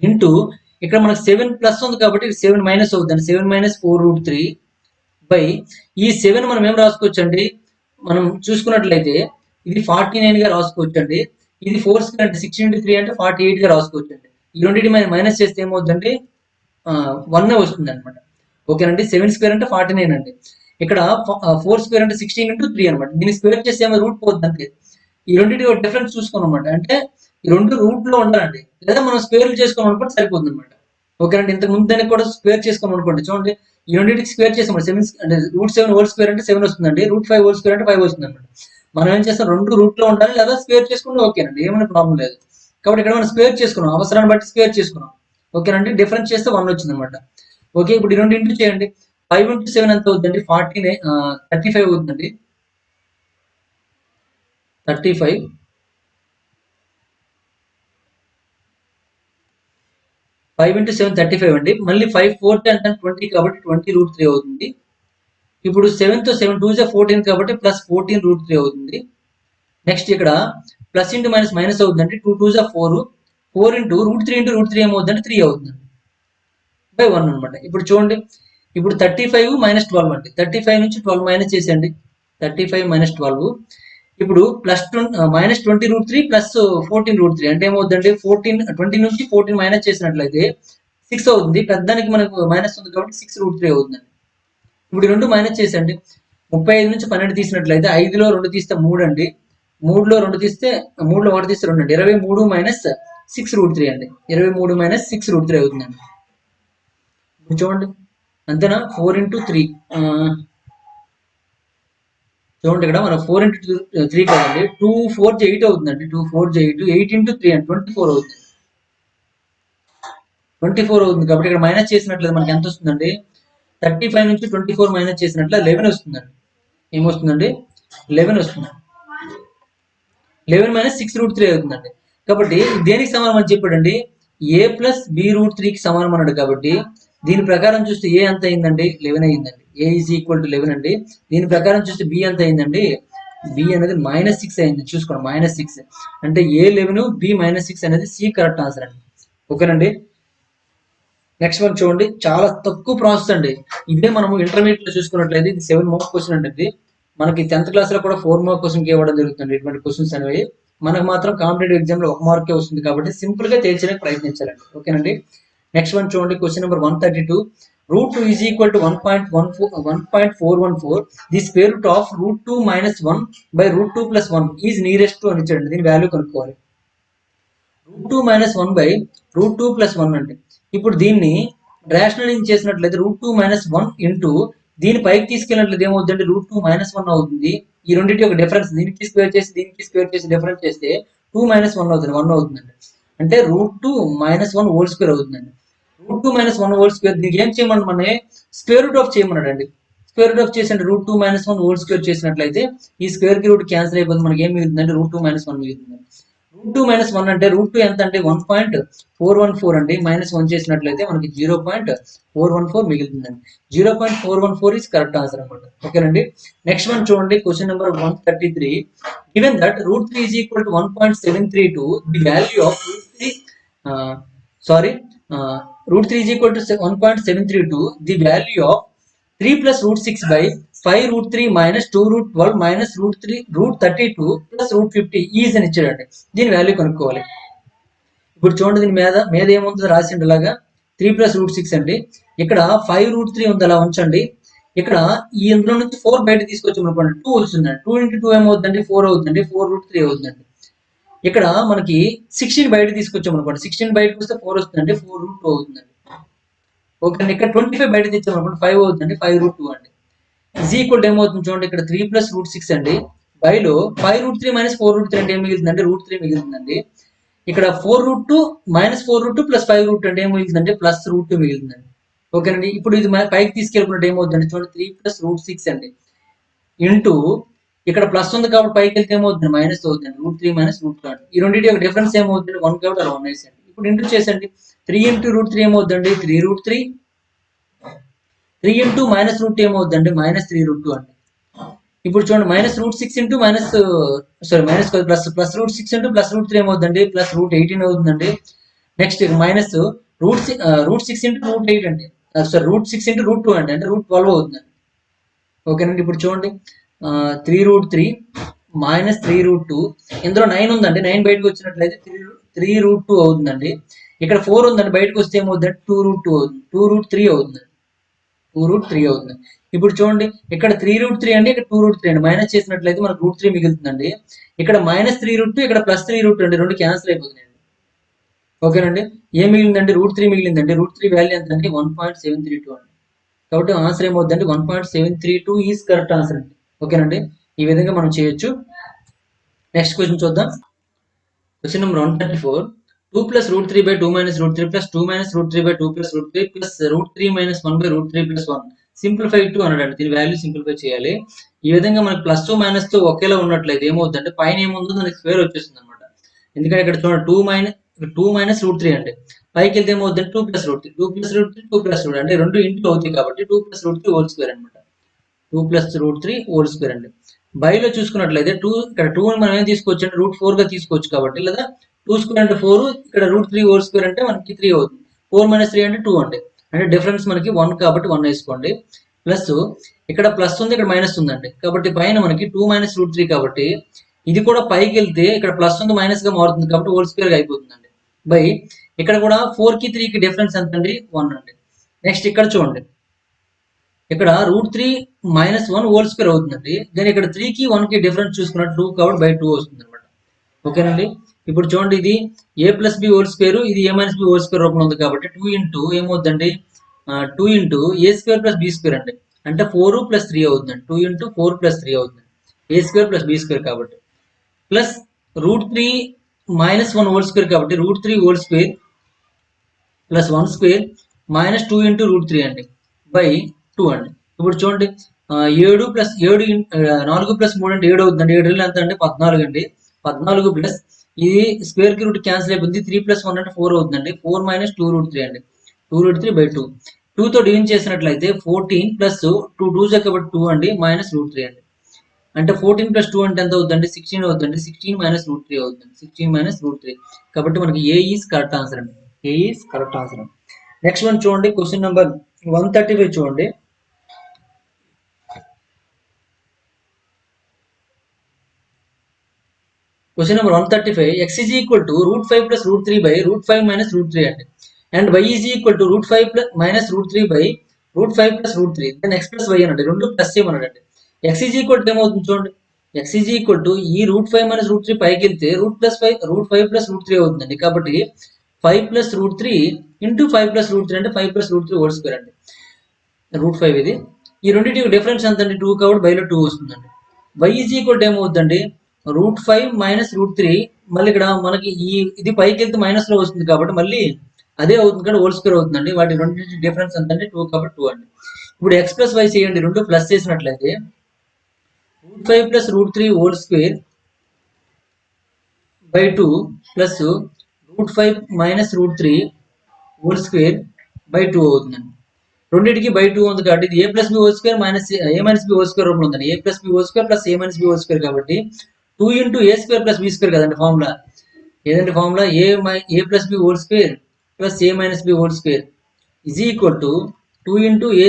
ఇంటూ ఇక్కడ మనకు 7 ప్లస్ ఉంది కాబట్టి 7 మైనస్ అవుతుంది. 7 మైనస్ 4√3 బై ఈ 7 మనం ఏం రాసుకోవచ్చండి, మనం చూసుకున్నట్లయితే ఇది 49 గా రాసుకోవచ్చండి. ఇది 4 స్క్వేర్ అంటే 16 into 3 అంటే 48 గా రాసుకోవచ్చండి. ఈ రెండింటి మైనస్ చేస్తే ఏమవుతుందండి, 1 వస్తుంది అనమాట. ఓకేనండి. 7 స్క్వేర్ అంటే 49 అండి. ఇక్కడ 4 స్క్వేర్ అంటే 16 into 3 అనమాట. దీన్ని స్క్వేర్ చేస్తే ఏమో రూట్ పోతుంది అంతే. ఈ రెండింటి డిఫరెన్స్ చూసుకోనమాట. అంటే ఈ రెండు రూట్ లో ఉండాలండి, లేదా మనం స్క్వేర్ చేసుకోమనుకుంటే సరిపోతుంది అనమాట. ఓకేనండి. ఇంతకు ముందు దానికి కూడా స్క్వేర్ చేసుకోమనుకోండి. చూడండి, ఈ రెండింటికి స్క్వేర్ చేసాం 7 అంటే √7 హోల్ స్క్వేర్ అంటే 7 వస్తుందండి. √5 హోల్ స్క్వేర్ అంటే 5 వస్తుంది అనమాట. మనం ఏం చేస్తాం, రెండు రూట్ లో ఉండాలి, లేదా స్క్వేర్ చేసుకుంటే ఓకేనండి, ఏమైనా ప్రాబ్లం లేదు. కాబట్టి ఇక్కడ మనం స్క్వేర్ చేసుకున్నాం, అవసరాన్ని బట్టి స్క్వేర్ చేసుకున్నాం. ఓకేనండి. డిఫరెన్స్ చేస్తే 1 వచ్చింది అనమాట. ఓకే, ఇప్పుడు ఈ రెండు ఇంటూ చేయండి. 5 into 7 ఎంత అవుతుందండి, 35 అవుతుందండి. 35 5 into 7 35 అండి. మళ్ళీ 5 4 ఎంత 20 కాబట్టి 20√3 అవుతుంది. ఇప్పుడు 7 తో 7 2 14 కాబట్టి ప్లస్ 14√3 అవుతుంది. నెక్స్ట్ ఇక్కడ ప్లస్ ఇంటూ మైనస్ మైనస్ అవుతుందండి. 2 2 4 4 ఇంటూ √3 ఇంటూ √3 ఏమవుతుందంటే 3 అవుతుందండి బై 1 అనమాట. ఇప్పుడు చూడండి, ఇప్పుడు 35 మైనస్ 12 అండి. 35 నుంచి 12 మైనస్ చేసేయండి. 35 మైనస్ 12 ఇప్పుడు ప్లస్ మైనస్ 20√3 ప్లస్ 14√3 అంటే ఏమవుతుందండి, 20 నుంచి 14 మైనస్ చేసినట్లయితే 6 అవుతుంది. పెద్దానికి మనకు మైనస్ ఉంది కాబట్టి 6√3 అవుతుందండి. ఇప్పుడు రెండు మైనస్ చేసండి. 35 నుంచి 12 తీసినట్లయితే 5లో 2 తీస్తే 3 అండి. 3లో 2 తీస్తే 3లో 1 తీస్తే 2 అండి. 23 మైనస్ 6√3 అండి. 23 మైనస్ 6√3 అవుతుందండి. చూడండి, అంతేనా. 4 into 3 చూడండి, ఇక్కడ మనం 4 into 3 కాదండి, 2 4 8 అవుతుందండి. 2 4 8 8 into 3 అండి 24 అవుతుంది. 24 అవుతుంది కాబట్టి ఇక్కడ మైనస్ చేసినట్లయితే మనకి ఎంత వస్తుందండి, 35 నుంచి 24 మైనస్ చేసినట్లు 11 వస్తుందండి. ఏమొస్తుందండి, 11 వస్తుంది. 11 మైనస్ 6√3 అవుతుందండి. కాబట్టి దేనికి సమానం అని చెప్పాడండి, a ప్లస్ b√3కి సమానం అన్నాడు. కాబట్టి దీని ప్రకారం చూస్తే a ఎంత అయిందండి, 11 అయిందండి. a ఈజ్ ఈక్వల్ టు 11 అండి. దీని ప్రకారం చూస్తే b ఎంత అయిందండి, b అనేది -6 అయింది. చూసుకోండి, -6 అంటే a 11 b -6 అనేది c కరెక్ట్ ఆన్సర్ అండి. ఓకేనండి. నెక్స్ట్ వన్ చూడండి, చాలా తక్కువ ప్రాసెస్ అండి. ఇదే మనము ఇంటర్మీడియట్ లో చూసుకున్నట్లయితే ఇది 7 మార్క్ క్వశ్చన్ అండి. మనకి 10th క్లాస్ లో కూడా 4 మార్క్ క్వశ్చన్ ఇవ్వడం జరుగుతుంది. ఇటువంటి క్వశ్చన్స్ అనేవి మనకు మాత్రం కాంపిటేటివ్ ఎగ్జామ్ లో 1 మార్కే వస్తుంది కాబట్టి సింపుల్ గా తేల్చడానికి ప్రయత్నించాలండి. ఓకేనండి. నెక్స్ట్ వన్ చూడండి, question number 132. √2 is equal to 1.414. The square root of √2 - 1 by √2 + 1 is nearest to అని ఇచ్చాడండి. దీని వాల్యూ కనుక్కోవాలి. √2 - 1 బై √2 + 1 అంటే ఇప్పుడు దీన్ని రేషనలైజ్ చేసినట్లయితే √2 - 1 ఇంటూ దీని పైకి తీసుకెళ్ళినట్లయితే ఏమవుతుందంటే √2 - 1 అవుతుంది. ఈ రెండింటి యొక్క డిఫరెన్స్ దీనికి స్క్వేర్ చేసి దీనికి స్క్వేర్ చేసి డిఫరెన్స్ చేస్తే 2 - 1 అవుతుంది, 1 అవుతుందండి. అంటే √2 - 1 హోల్ స్క్వేర్ అవుతుందండి. √2 - 1 హోల్ స్క్వేర్ దీనికి ఏం చేయమని మన స్క్వేర్ రూట్ ఆఫ్ చేయమన్నాడండి. స్క్వేర్ రూట్ ఆఫ్ చేసి √2 - 1 హోల్ స్క్వేర్ చేసినట్లయితే ఈ స్క్వేర్ కి రూట్ క్యాన్సిల్ అయిపోతుంది. మనకి ఏం మిగులుతుందంటే √2 - 1 మిగులుతుంది. √2 - 1 అంటే √2 ఎంత అంటే 1.414 అండి. -1 చేసినట్లయితే మనకి 0.414 మిగులుతుందండి. 0.414 ఇస్ కరెక్ట్ ఆన్సర్ అనమాట. ఓకేనండి. నెక్స్ట్ వన్ చూడండి, question number 133. Given that √3 is equal to 1.732, the value of √3 is equal to 1.732, the value of 3 plus √6 by 5 √3 minus 2 √12 minus √32 plus √50 is అని ఇచ్చాడండి. దీని వాల్యూ కనుక్కోవాలి. ఇప్పుడు చూడండి, దీని మీద ఏముందో రాసిండి ఇలాగా 3 plus √6 అండి. ఇక్కడ 5 √3 ఉంది, అలా ఉంచండి. ఇక్కడ ఈ ఇందులో నుంచి 4 బయట తీసుకొచ్చాం అనుకోండి, 2 వస్తుందండి. 2 into 2 ఏమవుతుందండి, 4 అవుతుందండి. 4 √3 అవుతుందండి. ఇక్కడ మనకి 16 బయట తీసుకొచ్చాం అనుకోండి, 16 బయటకు వస్తే 4 వస్తుందండి. 4 √2 అవుతుందండి. ఓకే అండి. ఇక్కడ 25 బయట తెచ్చాం అనుకోండి, 5 అవుతుందండి. 5 √2 అండి. ఈజ్ ఈక్వల్ ఏమవుతుంది చూడండి, ఇక్కడ 3 plus √6 అండి. బైలో 5 √3 - 4 √3 అంటే ఏం మిగులుతుందంటే √3 మిగులుతుందండి. ఇక్కడ 4 √2 - 4 √2 + 5 √2 అంటే ఏం మిగులుతుందంటే +√2 మిగులుతుందండి. ఓకేనండి. ఇప్పుడు ఇది పైకి తీసుకెళ్ళినట్టు ఏమవుతుందండి చూడండి, 3 plus √6 అండి ఇంటూ ఇక్కడ ప్లస్ ఉంది కాబట్టి పైకి వెళ్తే ఏమవుతుంది, మైనస్ అవుతుంది. √3 - √2 అండి. ఈ రెండింటి యొక్క డిఫరెన్స్ ఏమవుతుంది, 1 కాబట్టి అలా 1 వేసేయండి. ఇప్పుడు ఇంటూ చేసండి. 3 into √3 ఏమవుతుందండి, 3 √3 into -√2 ఏమవుతుందండి, -3 √2 అండి. ఇప్పుడు చూడండి -√6 ఇంటూ +√6 ఇంటూ +√3 ఏమవుతుందండి, +√18 అవుతుందండి. నెక్స్ట్ మైనస్ √6 ఇంటూ √8 అండి, √6 ఇంటూ √2 అండి, అంటే √12 అవుతుందండి. ఓకేనండి. ఇప్పుడు చూడండి 3√3 -3√2, ఇందులో 9 ఉందండి, 9 బయటకు వచ్చినట్లయితే 3√2 అవుతుందండి. ఇక్కడ 4 ఉందండి, బయటకు వస్తే ఏమవుతుందంటే 2√2 అవుతుంది, 2√3 అవుతుందండి, 2√3 అవుతుంది. ఇప్పుడు చూడండి ఇక్కడ 3√3 అండి, ఇక్కడ 2√3 అండి, మైనస్ చేసినట్లయితే మనకు √3 మిగులుతుందండి. ఇక్కడ -3√2, ఇక్కడ +3√2 అండి, రెండు క్యాన్సిల్ అయిపోతున్నాయండి. ఓకేనండి. ఏం మిగిలిందండి, √3 మిగిలిందండి. √3 వాల్యూ ఎంత అండి, 1.732 అండి. కాబట్టి ఆన్సర్ ఏమవుతుందండి, 1.732 ఈజ్ కరెక్ట్ ఆన్సర్ అండి. ఓకేనండి. ఈ విధంగా మనం చేయొచ్చు. నెక్స్ట్ క్వశ్చన్ చూద్దాం. Question number 134. 2 plus √3 by 2 minus √3 plus 2 minus √3 by 2 plus √3 plus √3 minus 1 by √3 plus 1. Simplify to అన్నాడు. దీని వాల్యూ సింప్లిఫై చేయాలి. ఈ విధంగా మనకి ప్లస్ తో మైనస్ తో ఒకేలా ఉన్నట్లయితే ఏమవుతుందంటే పైన ఏముందో దానికి స్క్వేర్ వచ్చేస్తుంది అనమాట. ఎందుకంటే ఇక్కడ చూడండి 2 మైనస్ √3 అంటే పైకి వెళ్తే ఏమవుతుంది, 2 plus √3, 2 plus √3, 2 plus √3 అంటే రెండు ఇంటూ అవుతాయి కాబట్టి 2 plus √3 హోల్ స్క్వేర్ అనమాట. 2 plus √3 హోల్ స్క్వేర్ అండి. బైలో చూసుకున్నట్లయితే ఇక్కడ 2 మనం ఏం తీసుకోవచ్చు అంటే √4 గా తీసుకోవచ్చు కాబట్టి, లేదా 2 స్క్వేర్ అంటే 4, ఇక్కడ √3 హోల్ స్క్వేర్ అంటే మనకి 3 అవుతుంది. 4 - 3 అంటే 2 అండి, అంటే డిఫరెన్స్ మనకి 1 కాబట్టి 1 వేసుకోండి. ప్లస్ ఇక్కడ ప్లస్ ఉంది, ఇక్కడ మైనస్ ఉందండి, కాబట్టి పైన మనకి 2 - √3 కాబట్టి ఇది కూడా పైకి వెళ్తే ఇక్కడ ప్లస్ ఉంది మైనస్ గా మారుతుంది కాబట్టి హోల్ స్క్వేర్ గా అయిపోతుందండి. బై ఇక్కడ కూడా 4 కి 3 కి డిఫరెన్స్ ఎంత అండి, 1 అండి. నెక్స్ట్ ఇక్కడ చూడండి, ఇక్కడ √3 - 1 హోల్ స్క్వేర్ అవుతుందండి. కానీ ఇక్కడ 3 కి 1 కి డిఫరెన్స్ చూసుకున్నట్టు 2 కాబట్టి బై 2 వస్తుంది అనమాట. ఓకేనండి. ఇప్పుడు చూడండి, ఇది a+b హోల్ స్క్వేర్, ఇది a - b హోల్ స్క్వేర్ రూపంలో ఉంది కాబట్టి 2 ఇంటూ ఏమవుతుందండి, 2 ఇంటూ a² + b² అండి, అంటే 4 + 3 అవుతుందండి. 2 ఇంటూ 4 + 3 అవుతుంది, a² + b² కాబట్టి. ప్లస్ √3 - 1 హోల్ స్క్వేర్ కాబట్టి √3 whole square plus 1 square -2 into √3 అండి, బై 2 అండి. ఇప్పుడు చూడండి 7 + 7 4 + 3 అంటే 7 అవుతుందండి. 7 ఎంత అంటే 14 అండి. 14 ప్లస్ ఇది స్క్వేర్ కి రూట్ క్యాన్సిల్ అయిపోతుంది. 3 + 1 అంటే 4 అవుతుందండి. 4 - 2√3 అండి, 2√3 బై 2. 2 తో డివిజన్ చేసినట్లయితే 14 ప్లస్ 2 2 కాబట్టి 2 అండి, -√3 అండి. అంటే 14 + 2 అంటే ఎంత అవుతుందండి, 16 అవుతుందండి. 16 - √3 అవుతుంది, 16 - √3. కాబట్టి మనకి ఏ ఈజ్ కరెక్ట్ ఆన్సర్ అండి, ఏ ఈజ్ కరెక్ట్ ఆన్సర్ అండి. నెక్స్ట్ వన్ చూడండి, క్వశ్చన్ నెంబర్ 135 చూడండి. Question number 135. x is equal to √5 + √3 by √5 - √3 అండి, and y is equal to √5 - √3 by √5 + √3, then x plus y అనండి, రెండు plus చేయమన్నాడండి. x is equal to ఏమవుతుంది చూడండి, x is equal to ఈ √5 - √3 పైకి వెళ్తే √5 + √3 అవుతుందండి. కాబట్టి 5 + √3 ఇంటూ 5 + √3 అంటే 5 + √3 హోల్ స్క్వేర్ అండి, √5 ఇది. ఈ రెండింటి డిఫరెన్స్ ఎంత అండి, 2 కాబట్టి బైలో 2 వస్తుందండి. y is equal to ఏమవుతుందండి, √5 - √3, మళ్ళీ ఇక్కడ మనకి ఇది పైకి వెళ్తే మైనస్ లో వస్తుంది కాబట్టి మళ్ళీ అదే అవుతుంది కానీ హోల్ స్క్వేర్ అవుతుందండి. వాటి రెండింటి డిఫరెన్స్ ఎంత అంటే 2 కాబట్టి 2 అండి. ఇప్పుడు x + y చేయండి, రెండు ప్లస్ చేసినట్లయితే √5 + √3 whole square by 2 plus √5 - √3 whole square by 2 అవుతుందండి. రెండింటికి బై 2 ఉంది కాబట్టి ఇది a + b whole square a - b whole square రూపంలో ఉందండి. a + b whole square plus a - b whole square కాబట్టి 2 ఇంటూ a² + b² కదండి ఫార్ములా. ఏదంటే formula a + b whole square plus a - b whole square is equal to 2 into a²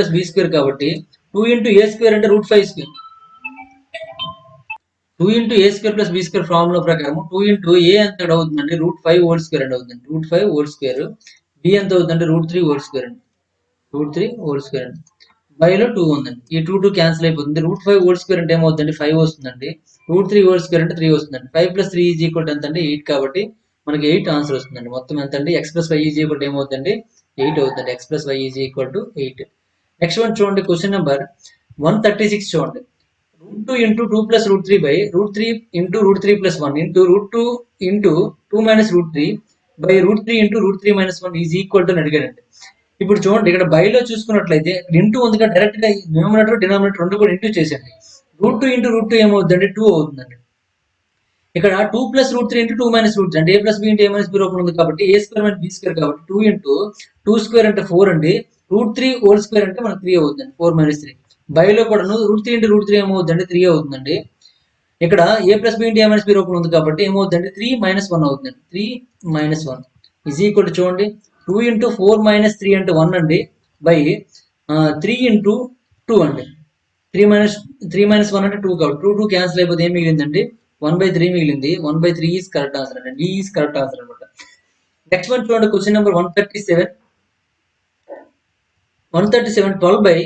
+ b² కాబట్టి 2 into a² అంటే √5². 2 into a² + b² formula ప్రకారం 2 into a ఎంత అవుతుందండి, √5 whole square అంటే అవుతుంది, √5 హోల్ స్క్వేర్. b ఎంత అవుతుందండి, √3 హోల్ స్క్వేర్ అండి, √3 హోల్ స్క్వేర్ అండి. బైలో 2 ఉందండి, ఈ 2 2 క్యాన్సిల్ అయిపోతుంది. √5 హోల్ స్క్వేర్ అంటే ఏమవుతుందండి, 5 వస్తుందండి. √3 హోల్ స్క్వేర్ అంటే 3 వస్తుందండి. 5 + 3 ఈజ్ ఈక్వల్ ఎంత అంటే 8 కాబట్టి మనకి 8 ఆన్సర్ వస్తుందండి. మొత్తం ఎంత అండి, x + y is equal to ఏమవుతుందండి, 8 అవుతుంది. x + y is equal to 8. Next one చూడండి, క్వశ్చన్ నెంబర్ 136 చూడండి. √2 into 2 + √3 by √3 into √3 + 1 into √2 into 2 - √3 by √3 into √3 - 1 is equal to అని అడిగాడండి. ఇప్పుడు చూడండి, ఇక్కడ బైలో చూసుకున్నట్లయితే ఇంటూ ఉంది కదా, డైరెక్ట్ గా న్యూమరేటర్ డినామినేటర్ రెండు కూడా ఇంటూ చేసేయండి. √2 ఇంటూ √2 ఏమవుతుందండి, 2 అవుతుందండి. ఇక్కడ 2 + √3 ఇంటూ 2 - √3 అంటే a + b into a - b రూపంలో ఉంది కాబట్టి a² - b² కాబట్టి 2 ఇంటూ 2² అంటే 4 అండి. √3 హోల్ స్క్వేర్ అంటే మనకి 3 అవుతుందండి, 4 - 3 బైలో కూడా రూట్ 3 ఇంటూ రూట్ 3 ఏమవుతుందండి 3 అవుతుందండి. ఇక్కడ ఏ plus B into a minus B రూపంలో ఉంది కాబట్టి ఏమవుతుందండి 3 మైనస్ 1 అవుతుందండి. 3 మైనస్ 1 ఈజ్ ఈక్వల్ టు చూడండి 2 ఇంటూ 4 మైనస్ 3 అంటే 1 అండి బై 3 ఇంటూ 2 అండి. 3 మైనస్ 1 అంటే 2 కాబట్టి 2 క్యాన్సిల్ అయిపోతే ఏం మిగిలిందండి 1/3 మిగిలింది. 1/3 ఈజ్ కరెక్ట్ ఆన్సర్ అండి. డి ఈజ్ కరెక్ట్ ఆన్సర్ అనమాట. నెక్స్ట్ వన్ చూడండి question number 137. 12 by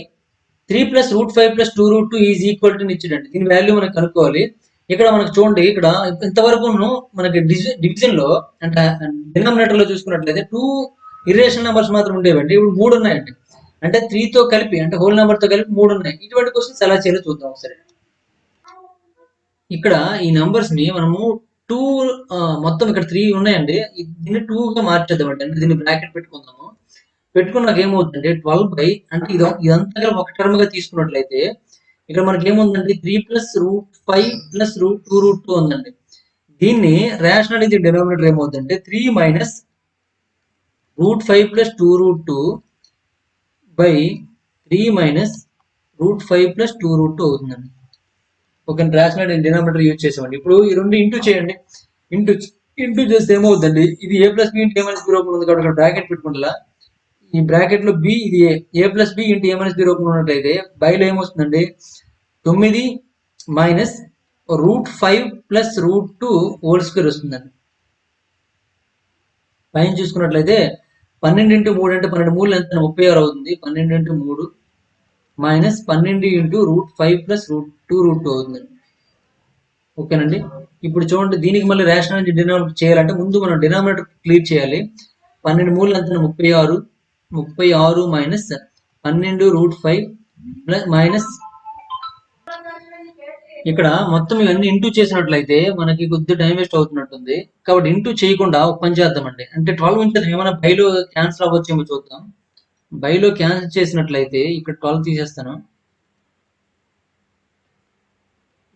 3 plus root 5 plus 2 root 2 is equal to ఇచ్చాడండి. దీని వాల్యూ మనకు కనుక్కోవాలి. ఇక్కడ మనకు చూడండి ఇక్కడ ఇంతవరకు మనకి డివిజన్ లో అంటే డినామినేటర్ లో చూసుకున్నట్లయితే 2 ఇర్రేషనల్ నెంబర్స్ మాత్రం ఉండేవండి. ఇప్పుడు 3 ఉన్నాయండి. అంటే 3 తో కలిపి అంటే హోల్ నెంబర్ తో కలిపి 3 ఉన్నాయి. ఇటువంటి క్వశ్చన్స్ ఎలా చేయాలో చూద్దాం ఒకసారి. ఇక్కడ ఈ నంబర్స్ ని మనము 2 మొత్తం ఇక్కడ 3 ఉన్నాయండి. దీన్ని 2 గా మార్చేద్దామండి. అంటే దీన్ని బ్రాకెట్ పెట్టుకుందాము. పెట్టుకున్నాక ఏమవుతుందంటే 12 బై అంటే ఇదంతా ఒక టర్మ్ గా తీసుకున్నట్లయితే ఇక్కడ మనకి ఏముందండి 3 plus root 5 plus root 2 root 2 ఉందండి. దీన్ని రేషనల్ డినామినేటర్ ఏమవుతుందంటే 3 minus root 5 plus 2 root 2 by 3 minus root 5 plus 2 root 2 అవుతుందండి. ఒక రేషనల్ డినామినేటర్ యూజ్ చేసామండి. ఇప్పుడు ఈ రెండు ఇంటూ చేయండి. ఇంటూ చేస్తే ఏమవుతుందండి ఇది A plus B into a minus B రూపంలో ఉంది కాబట్టి బ్రాకెట్ పెట్టుకుంటా. ఈ బ్రాకెట్ లో బి ఇది A plus B into a minus B రూపంలో ఉన్నట్లయితే బైలో ఏమొస్తుందండి 9 minus root 5 plus root 2 whole square వస్తుందండి. పైన చూసుకున్నట్లయితే 12 ఇంటూ 3 అంటే 12 3 ఎంత 36 అవుతుంది. 12 into 3 minus 12 into root 5 plus root 2 root 2 అవుతుందండి. ఓకేనండి. ఇప్పుడు చూడండి దీనికి మళ్ళీ రేషనల్ డినామినేటర్ చేయాలంటే ముందు మనం డినామినేటర్ క్లియర్ చేయాలి. 12 3 ఎంత 36 మైనస్ 12 రూట్ 5 ప్లస్ మైనస్ ఇక్కడ మొత్తం ఇవన్నీ ఇంటూ చేసినట్లయితే మనకి కొద్ది టైం వేస్ట్ అవుతున్నట్టుంది. కాబట్టి ఇంటూ చేయకుండా ఒక పని చేద్దామండి. అంటే 12 ఉంచేది ఏమైనా బైలో క్యాన్సిల్ అవ్వచ్చేమో చూద్దాం. బైలో క్యాన్సిల్ చేసినట్లయితే ఇక్కడ 12 తీసేస్తాను.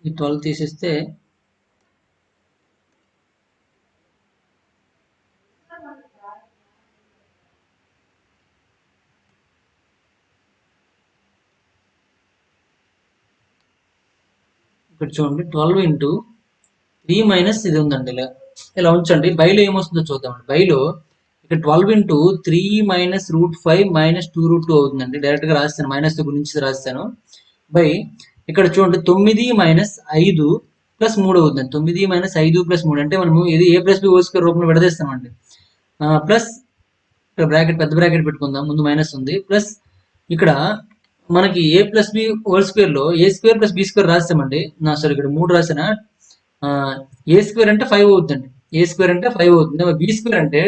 ఈ 12 తీసేస్తే ఇక్కడ చూడండి 12 ఇంటూ 3 మైనస్ ఇది ఉందండి. ఇలా ఉంచండి. బైలో ఏమొస్తుందో చూద్దామండి. బైలో ఇక్కడ 12 into 3 minus root 5 minus 2 root 2 అవుతుందండి. డైరెక్ట్ గా రాస్తాను. మైనస్ గురించి రాస్తాను. బై ఇక్కడ చూడండి 9 మైనస్ 5 ప్లస్ 3 అవుతుందండి. 9 మైనస్ 5 ప్లస్ 3 అంటే మనము ఇది A plus B whole square రూపంలో విడదీస్తామండి. ప్లస్ ఇక్కడ బ్రాకెట్ పెద్ద బ్రాకెట్ పెట్టుకుందాం. ముందు మైనస్ ఉంది. ప్లస్ ఇక్కడ మనకి A plus B whole square లో A square plus B square రాస్తామండి. సారీ ఇక్కడ 3 రాసిన ఏ స్క్వేర్ అంటే 5 అవుతుందండి. ఏ స్క్వేర్ అంటే 5 అవుతుంది. బి స్క్వేర్ అంటే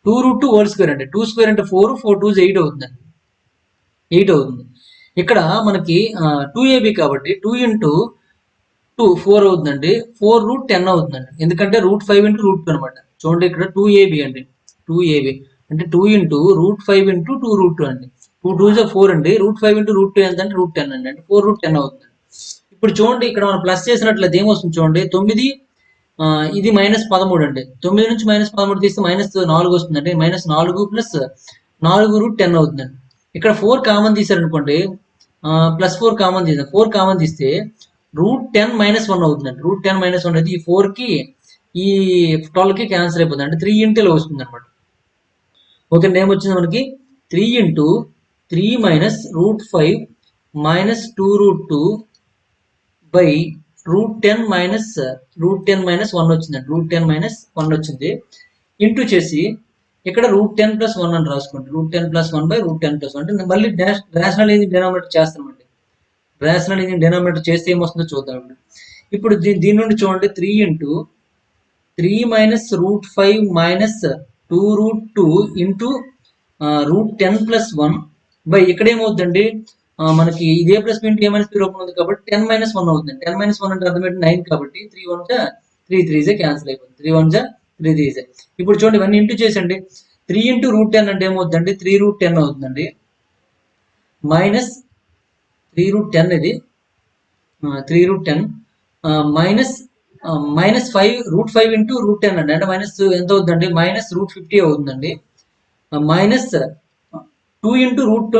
2 రూట్ 2 హోల్ స్క్వేర్ అంటే 2 స్క్వేర్ అంటే 4 4 2 8 అవుతుందండి. 8 అవుతుంది. ఇక్కడ మనకి 2ab కాబట్టి 2 ఇంటూ 2 4 అవుతుందండి. 4 రూట్ 10 అవుతుందండి. ఎందుకంటే రూట్ 5 ఇంటూ రూట్ 2 అనమాట. చూడండి ఇక్కడ 2ab అండి. 2ab అంటే 2 ఇంటూ రూట్ 5 ఇంటూ 2 రూట్ 2 అండి. 2 2 4 అండి. రూట్ 5 ఇంటూ రూట్ 2 ఎంత అంటే రూట్ 10 అండి. అంటే 4 రూట్ 10 అవుతుంది. ఇప్పుడు చూడండి ఇక్కడ మనం ప్లస్ చేసినట్లయితే ఏమొస్తుంది చూడండి 9 ఇది మైనస్ 13 అండి. 9 నుంచి మైనస్ 13 తీస్తే మైనస్ 4 వస్తుందండి. మైనస్ 4 ప్లస్ 4 రూట్ 10 అవుతుందండి. ఇక్కడ 4 కామన్ తీసారనుకోండి ప్లస్ 4 కామన్ తీసాం. 4 కామన్ తీస్తే రూట్ 10 మైనస్ 1 అవుతుందండి. రూట్ 10 మైనస్ 1 అయితే ఈ 4 కి ఈ 12 కి క్యాన్సిల్ అయిపోతుంది. అంటే 3 ఇంటూ వస్తుంది అనమాట. ఓకే ఏమొచ్చింది మనకి 3 into 3 minus root 5 minus 2 root 2 by root 10 minus 1 వచ్చిందండి. రూట్ 10 మైనస్ 1 వచ్చింది. ఇంటూ చేసి ఇక్కడ రూట్ 10 ప్లస్ 1 అని రాసుకోండి. Root 10 plus 1 by root 10 plus 1 అంటే మళ్ళీ రేషనల్ డినామినేటర్ చేస్తామండి. రేషనల్ డినామినేటర్ చేస్తే ఏమొస్తుందో చూద్దాం. ఇప్పుడు దీని నుండి చూడండి 3 into 3 minus root 5 minus 2 root 2 into root 10 plus 1 by ఇక్కడ ఏమవుతుందండి మనకి ఇదే plus into a minus b రూపం ఉంది కాబట్టి 10 మైనస్ 1 అవుతుంది. 10 మైనస్ 1 అంటే అర్థం 9 కాబట్టి 3 1 జా 3 3 క్యాన్సిల్ అయిపోతుంది. 3 1 జా 3 3 ఇప్పుడు చూడండి ఇవన్నీ ఇంటూ చేసండి. 3 ఇంటూ రూట్ 10 అంటే ఏమవుతుందండి 3 రూట్ 10 అవుతుందండి. మైనస్ 3 రూట్ 10 ఇది 3 root 10 minus minus 5 root 5 into root 10 అండి. అంటే మైనస్ ఎంత అవుతుందండి మైనస్ రూట్ 50 అవుతుందండి. మైనస్ 2 ఇంటూ రూట్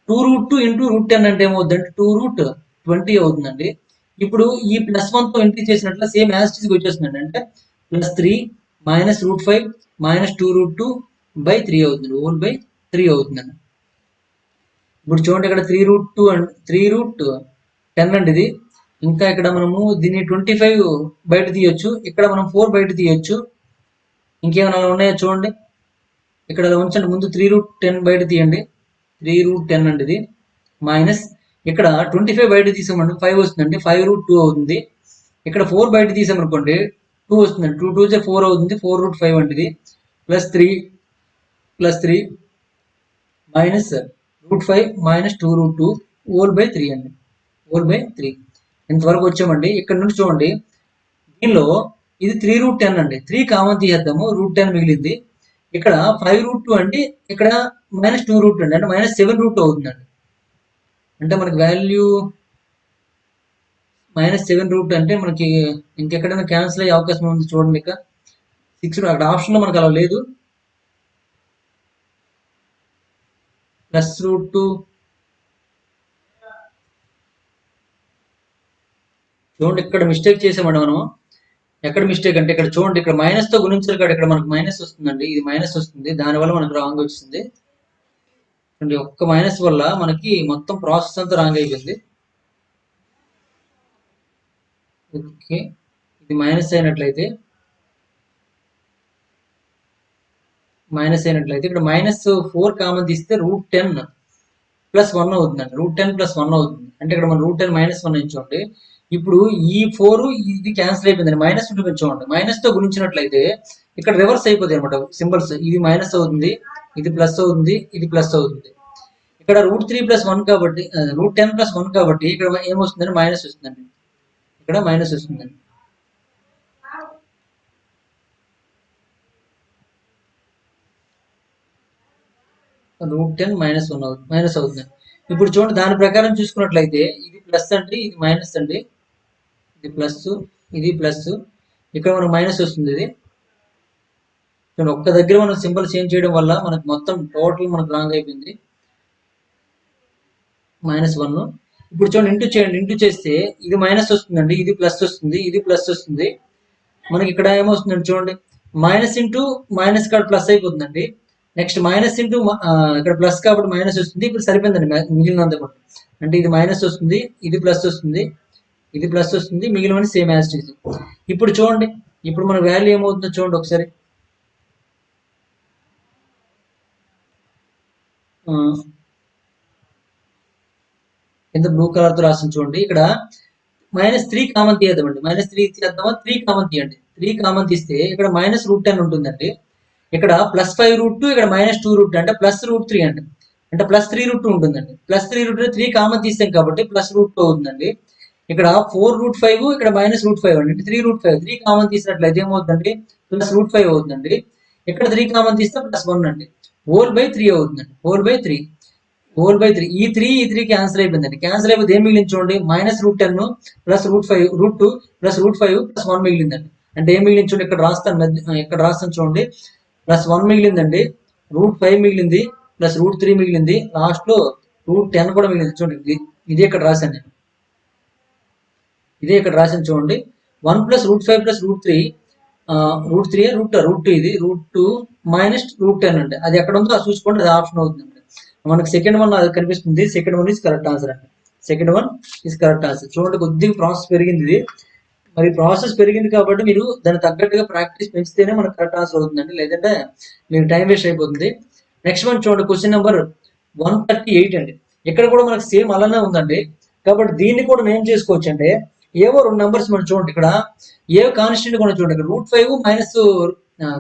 2√2 ఇంటూ √10 అంటే ఏమవుతుందంటే 2√20 అవుతుందండి. ఇప్పుడు ఈ +1తో ఎంట్రీ చేసినట్లు సేమ్ యాజ్ ఇట్ ఈస్‌గా వచ్చేస్తుందండి. అంటే +3 -√5 -2√2/3 అవుతుంది. హోల్ బై 3 అవుతుందండి. ఇప్పుడు చూడండి ఇక్కడ 3√2 అండ్ 3√10 అండి ఇది. ఇంకా ఇక్కడ మనము దీన్ని 25 బయట తీయొచ్చు. ఇక్కడ మనం 4 బయట తీయొచ్చు. ఇంకేమైనా ఉన్నాయో చూడండి. ఇక్కడ అలా ఉంచండి. ముందు 3√10 బయట తీయండి. 3√10 అండి ఇది. మైనస్ ఇక్కడ 25 బయట తీసామంటే 5 వస్తుందండి. 5√2 అవుతుంది. ఇక్కడ 4 బయట తీసామనుకోండి 2 వస్తుందండి. 2 2 4 అవుతుంది. 4√5 అండి ఇది. +3 మైనస్ √5 -2√2 హోల్ బై 3 అండి. హోల్ బై 3 ఇంతవరకు వచ్చామండి. ఇక్కడ నుండి చూడండి దీనిలో ఇది 3√10 అండి. 3 కామన్ తీసేద్దాము. √10 మిగిలింది. ఇక్కడ 5√2 అండి. ఇక్కడ -2√2 అండి. అంటే -7√2 అవుతుందండి. అంటే మనకి వాల్యూ -7√2 అంటే మనకి ఇంకెక్కడైనా క్యాన్సిల్ అయ్యే అవకాశం ఉంది చూడండి. ఇక 6 అక్కడ ఆప్షన్లో మనకు అలా లేదు. +√2 చూడండి ఇక్కడ మిస్టేక్ చేసామండి మనం. ఎక్కడ మిస్టేక్ అంటే ఇక్కడ చూడండి ఇక్కడ మైనస్తో గుణించాలి కాదు ఇక్కడ మనకు మైనస్ వస్తుందండి. ఇది మైనస్ వస్తుంది. దానివల్ల మనకు రాంగ్ వచ్చింది. చూడండి ఒక్క మైనస్ వల్ల మనకి మొత్తం ప్రాసెస్ అంతా రాంగ్ అయిపోయింది. ఓకే ఇది మైనస్ అయినట్లయితే ఇక్కడ -4 కామన్ తీస్తే √10 + 1 అవుతుందండి. √10 + 1 అవుతుంది. అంటే ఇక్కడ మనం √10 -1 చూడండి. ఇప్పుడు ఈ 4 ఇది క్యాన్సిల్ అయిపోయిందండి. మైనస్ ఉంటుంది చూడండి. మైనస్తో గుణించినట్లయితే ఇక్కడ రివర్స్ అయిపోతాయి అనమాట సింబల్స్. ఇది మైనస్ అవుతుంది, ఇది ప్లస్ అవుతుంది, ఇది ప్లస్ అవుతుంది. ఇక్కడ √3 + 1 కాబట్టి √10 + 1 కాబట్టి ఇక్కడ ఏమొస్తుందండి మైనస్ వస్తుందండి. ఇక్కడ మైనస్ వస్తుందండి. √10 -1 అవుతుంది. మైనస్ అవుతుంది. ఇప్పుడు చూడండి దాని ప్రకారం చూసుకున్నట్లయితే ఇది ప్లస్ అండి, ఇది మైనస్ అండి. ఇది ప్లస్, ఇది ప్లస్. ఇక్కడ మనకు మైనస్ వస్తుంది. ఇది చూడండి ఒక్క దగ్గర మనం సింబల్ చేంజ్ చేయడం వల్ల మనకు మొత్తం టోటల్ మనకు రాంగ్ అయిపోయింది. -1 ఇప్పుడు చూడండి ఇంటూ చేయండి. ఇంటూ చేస్తే ఇది మైనస్ వస్తుందండి, ఇది ప్లస్ వస్తుంది, ఇది ప్లస్ వస్తుంది. మనకి ఇక్కడ ఏమొస్తుందండి చూడండి మైనస్ ఇంటూ మైనస్ కాడ ప్లస్ అయిపోతుందండి. నెక్స్ట్ మైనస్ ఇంటూ ఇక్కడ ప్లస్ కాబట్టి మైనస్ వస్తుంది. ఇప్పుడు సరిపోయిందండి మిగిలినంత కూడా. అంటే ఇది మైనస్ వస్తుంది, ఇది ప్లస్ వస్తుంది, ఇది ప్లస్ వస్తుంది, మిగిలినవన్నీ సేమ్ యాజ్ ఇట్ ఈజ్. ఇప్పుడు చూడండి ఇప్పుడు మన వాల్యూ ఏమవుతుందో చూడండి ఒకసారి. కింద బ్లూ కలర్తో రాసింది చూడండి. ఇక్కడ -3 కామన్ తీయద్దామండి. -3 తీద్దామా? 3 కామన్ తీయండి. 3 కామన్ తీస్తే ఇక్కడ -√10 ఉంటుందండి. ఇక్కడ +5√2 ఇక్కడ -2√2 అంటే +√3 అండి. అంటే +3√2 ఉంటుందండి. +3√2 3 కామన్ తీస్తాం కాబట్టి +√2 అవుతుందండి. ఇక్కడ 4√5 ఇక్కడ -√5 అండి. 3√5 3 కామన్ తీసినట్లయితే ఏమవుతుందండి +√5 అవుతుందండి. ఇక్కడ 3 కామన్ తీస్తే +1 అండి. హోల్ బై 3 అవుతుందండి. హోల్ బై 3 ఈ 3 క్యాన్సిల్ అయిపోయిందండి. క్యాన్సిల్ అయిపోతే ఏం మిగిలింది చూడండి -√10 +√2 +5 +1 మిగిలిందండి. అంటే ఏం మిగిలింది చూడండి ఇక్కడ రాస్తాను చూడండి. +1 మిగిలిందండి, √5 మిగిలింది, +√3 మిగిలింది, లాస్ట్ లో √10 కూడా మిగిలింది చూడండి. ఇదే ఇక్కడ రాశాను నేను. ఇదే ఇక్కడ రాశాను చూడండి. 1 + √5 + √3 √2 ఇది √2 -√10 అండి. అది ఎక్కడ ఉందో అది చూసుకోండి. అది ఆప్షన్ అవుతుందండి. మనకు సెకండ్ వన్ అది కనిపిస్తుంది. Second one is correct answer అండి. Second one is correct answer. చూడండి కొద్దిగా ప్రాసెస్ పెరిగింది ఇది. మరి ప్రాసెస్ పెరిగింది కాబట్టి మీరు దాన్ని తగ్గట్టుగా ప్రాక్టీస్ పెంచితేనే మనకు కరెక్ట్ ఆన్సర్ అవుతుందండి. లేదంటే మీకు టైం వేస్ట్ అయిపోతుంది. నెక్స్ట్ వన్ చూడండి క్వశ్చన్ నెంబర్ 138 అండి. ఇక్కడ కూడా మనకు సేమ్ అలానే ఉందండి. కాబట్టి దీన్ని కూడా ఏం చేసుకోవచ్చు అంటే ఏవో 2 నెంబర్స్ మనం చూడండి. ఇక్కడ ఏ కాన్స్టెంట్ కూడా చూడండి. ఇక్కడ √5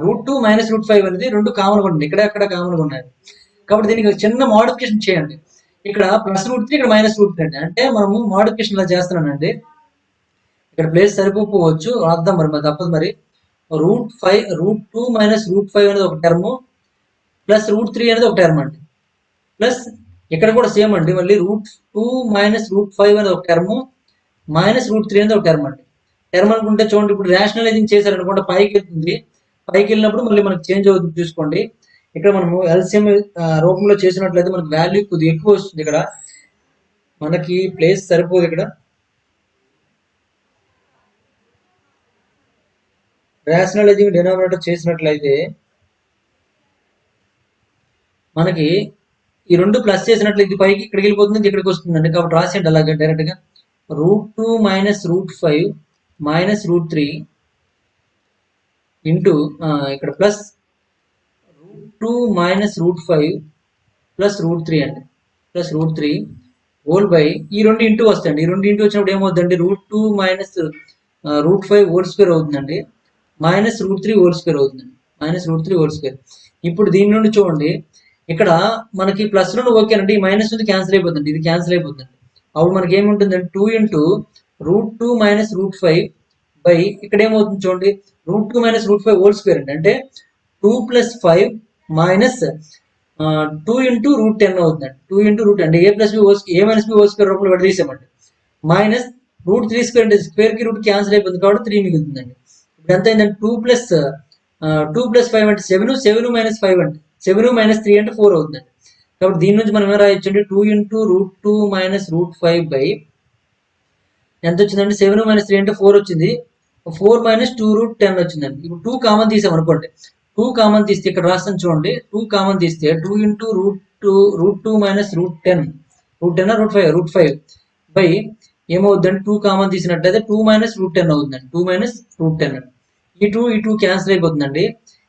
√2 -√5 అనేది 2 కామన్గా ఉంది. ఇక్కడ కామన్గా ఉన్నాయి. కాబట్టి దీనికి చిన్న మోడిఫికేషన్ చేయండి. ఇక్కడ +√3 ఇక్కడ -√3 అండి. అంటే మనము మోడిఫికేషన్ ఇలా చేస్తున్నానండి. ఇక్కడ ప్లేస్ సరిపోవచ్చు. రాద్దాం మరి తప్పదు మరి. √2 -√5 అనేది ఒక టర్మ్, +√3 అనేది ఒక టర్మ్ అండి. ప్లస్ ఇక్కడ కూడా సేమ్ అండి. మళ్ళీ √2 -√5 అనేది ఒక టర్మ్, -√3 అనేది ఒక టర్మ్ అండి. టర్మ్ అనుకుంటే చూడండి ఇప్పుడు రేషనలైజింగ్ చేశారనుకుంటే పైకి వెళ్తుంది. పైకి వెళ్ళినప్పుడు మళ్ళీ మనకి చేంజ్ అవుతుంది చూసుకోండి. ఇక్కడ మనము ఎల్సిఎం రూపంలో చేసినట్లయితే మనకు వాల్యూ కొద్దిగా ఎక్కువ వస్తుంది. ఇక్కడ మనకి ప్లేస్ సరిపోదు. ఇక్కడ రేషనలైజింగ్ డినామినేటర్ చేసినట్లయితే మనకి ఈ రెండు ప్లస్ చేసినట్లయితే ఇది పైకి ఇక్కడికి వెళ్ళిపోతుంది, ఇక్కడికి వస్తుందండి. కాబట్టి రాసేయండి అలాగే డైరెక్ట్ గా √2 - √5 - √3 ఇంటూ ఇక్కడ ప్లస్ √2 - √5 ప్లస్ √3 అండి, ప్లస్ √3 హోల్ బై ఈ రెండు ఇంటూ వస్తాయండి. ఈ రెండు ఇంటూ వచ్చినప్పుడు ఏమవుతుందండి √2 - √5 హోల్ స్క్వేర్ అవుతుందండి, -√3 హోల్ స్క్వేర్ అవుతుందండి, -√3 హోల్ స్క్వేర్. ఇప్పుడు దీని నుండి చూడండి, ఇక్కడ మనకి ప్లస్ నుండి ఓకేనండి, ఈ మైనస్ నుండి క్యాన్సిల్ అయిపోతుంది, ఇది క్యాన్సిల్ అయిపోతుంది. అప్పుడు మనకి ఏముంటుందండి 2 × √2 - √5 బై ఇక్కడ ఏమవుతుంది చూడండి √2 - √5 హోల్ స్క్వేర్ అండి, అంటే 2 + 5 మైనస్ 2 × √10 అవుతుందండి. 2 × √10 a + b హోల్ స్క్వేర్ రూపంలో విడదీసామండి, మైనస్ √3 స్క్వేర్ అంటే స్క్వేర్ కి రూట్ క్యాన్సిల్ అయిపోతుంది కాబట్టి 3 మిగులుతుందండి. ఇప్పుడు ఎంత అయిందంటే 2 + 5 అంటే 7, 7 - 5 అంటే 7 - 3 అంటే 4 అవుతుందండి. కాబట్టి దీని నుంచి మనం ఏం రాయొచ్చు అంటే 2 × √2 - √5 బై ఎంత వచ్చిందంటే 7 - 3 అంటే 4 వచ్చింది, 4 - 2√10 వచ్చిందండి. ఇప్పుడు 2 కామన్ తీసాం అనుకోండి, 2 కామన్ తీస్తే ఇక్కడ రాస్తాను చూడండి, 2 కామన్ తీస్తే 2 × √2 - √10 √5 బై ఏమవుతుందంటే 2 కామన్ తీసినట్లయితే 2 - √10 అవుతుందండి, 2 - √10 ఈ 2 క్యాన్సిల్ అయిపోతుందండి.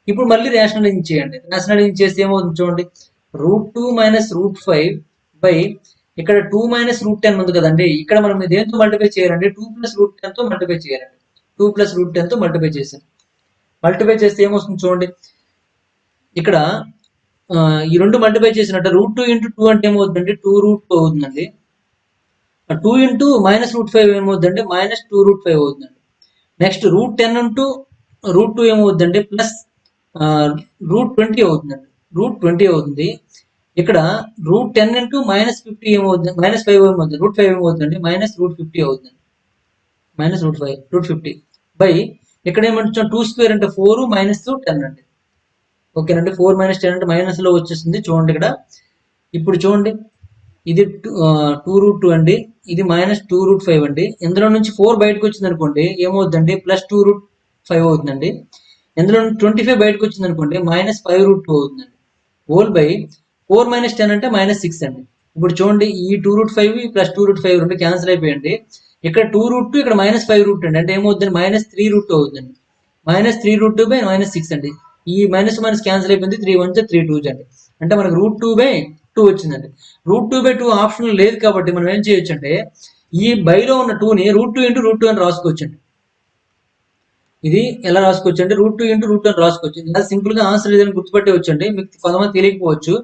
ఇప్పుడు మళ్ళీ రేషనలైజింగ్ చేయండి, రేషనలైజింగ్ చేస్తే ఏమవుతుంది చూడండి √2 - √5 బై ఇక్కడ 2 - √10 ఉంది కదండి, ఇక్కడ మనం దేంతో మల్టిప్లై చేయాలంటే 2 + √10 తో మల్టిప్లై చేయాలండి. 2 + √10 తో మల్టిప్లై చేసాం, మల్టిప్లై చేస్తే ఏమొస్తుంది చూడండి, ఇక్కడ ఈ రెండు మల్టిప్లై చేసినట్టు √2 × 2 అంటే ఏమవుతుందండి 2√2 అవుతుందండి. 2 × -√5 ఏమవుతుందంటే -2√5 అవుతుందండి. నెక్స్ట్ √10 × √2 ఏమవుతుందంటే ప్లస్ √20 అవుతుందండి, √20 అవుతుంది. ఇక్కడ √10 × -50 ఏమవుతుంది, -5 ఏమవుతుంది, √5 ఏమవుతుందండి -√50 అవుతుంది, -√50 బై ఇక్కడ ఏమంటే 2 స్క్వేర్ అంటే 4 - 10 అండి. ఓకేనండి, 4 - 10 అంటే మైనస్ లో వచ్చేసింది చూడండి ఇక్కడ. ఇప్పుడు చూడండి ఇది 2√2 అండి, ఇది -2√5 అండి. ఇందులో నుంచి 4 బయటకు వచ్చింది అనుకోండి ఏమవుతుందండి +2√5 అవుతుందండి. ఇందులో నుంచి 25 బయటకు వచ్చింది అనుకోండి -5√2 అవుతుందండి, హోల్ బై 4 - 10 అంటే -6 అండి. ఇప్పుడు చూడండి ఈ 2√5 + 2√5 రెండు క్యాన్సిల్ అయిపోయండి. ఇక్కడ 2√2 ఇక్కడ -5√2 అండి, అంటే ఏమవుతుంది -3√2 అవుతుందండి, -3√2 బై -6 అండి. ఈ మైనస్ మైనస్ క్యాన్సిల్ అయిపోయింది, 3 1 3 2 అండి, అంటే మనకు √2/2 వచ్చిందండి. √2/2 ఆప్షన్ లేదు కాబట్టి మనం ఏం చేయొచ్చు అంటే ఈ బైలో ఉన్న 2ని √2 × √2 అని రాసుకోవచ్చండి. ఇది ఎలా రాసుకోవచ్చు అంటే √2 × √2 అని రాసుకోవచ్చు. ఇలా సింపుల్ గా ఆన్సర్ ఏదైనా గుర్తుపట్టే వచ్చండి, మీకు కొంతమంది తెలియకపోవచ్చు.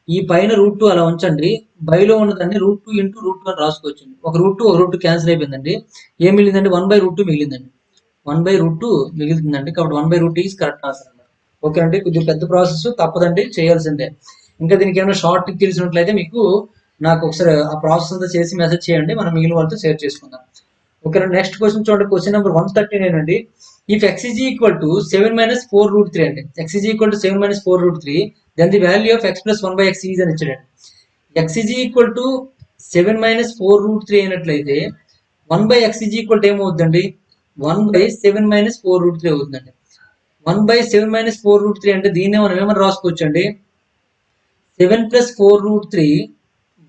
ఈ పైన √2 అలా ఉంచండి, బైలో ఉన్నదాన్ని √2 × √2 అని రాసుకోవచ్చు. ఒక √2 క్యాన్సిల్ అయిపోయిందండి, ఏం మిగిలిందండి 1/√2 మిగిలిందండి, 1/√2 మిగులుతుందండి. కాబట్టి 1/√2 ఈజ్ కరెక్ట్ ఆన్సర్ అన్నమాట. ఓకే అండి, కొద్దిగా పెద్ద ప్రాసెస్, తప్పదండి, చేయాల్సిందే. ఇంకా దీనికి ఏమైనా షార్ట్ ట్రిక్ తెలిసినట్లయితే మీకు నాకు ఒకసారి ఆ ప్రాసెస్ అంతా చేసి మెసేజ్ చేయండి, మనం మిగిలిన వాళ్ళతో షేర్ చేసుకుందాం. ఓకే, నెక్స్ట్ క్వశ్చన్ చూడండి, క్వశ్చన్ నెంబర్ 139 అండి. If x is equal to 7 - 4√3 అండి, x is equal to 7 - 4√3 then the value of x plus 1/x is అని ఇచ్చాడండి. x is equal to 7 - 4√3 అయినట్లయితే 1/x is equal to ఏమవుతుందండి 1/7 - 4√3 అవుతుందండి. 1/7 - 4√3 అంటే దీన్నే మనం ఏమని రాసుకోవచ్చు అండి 7 + 4√3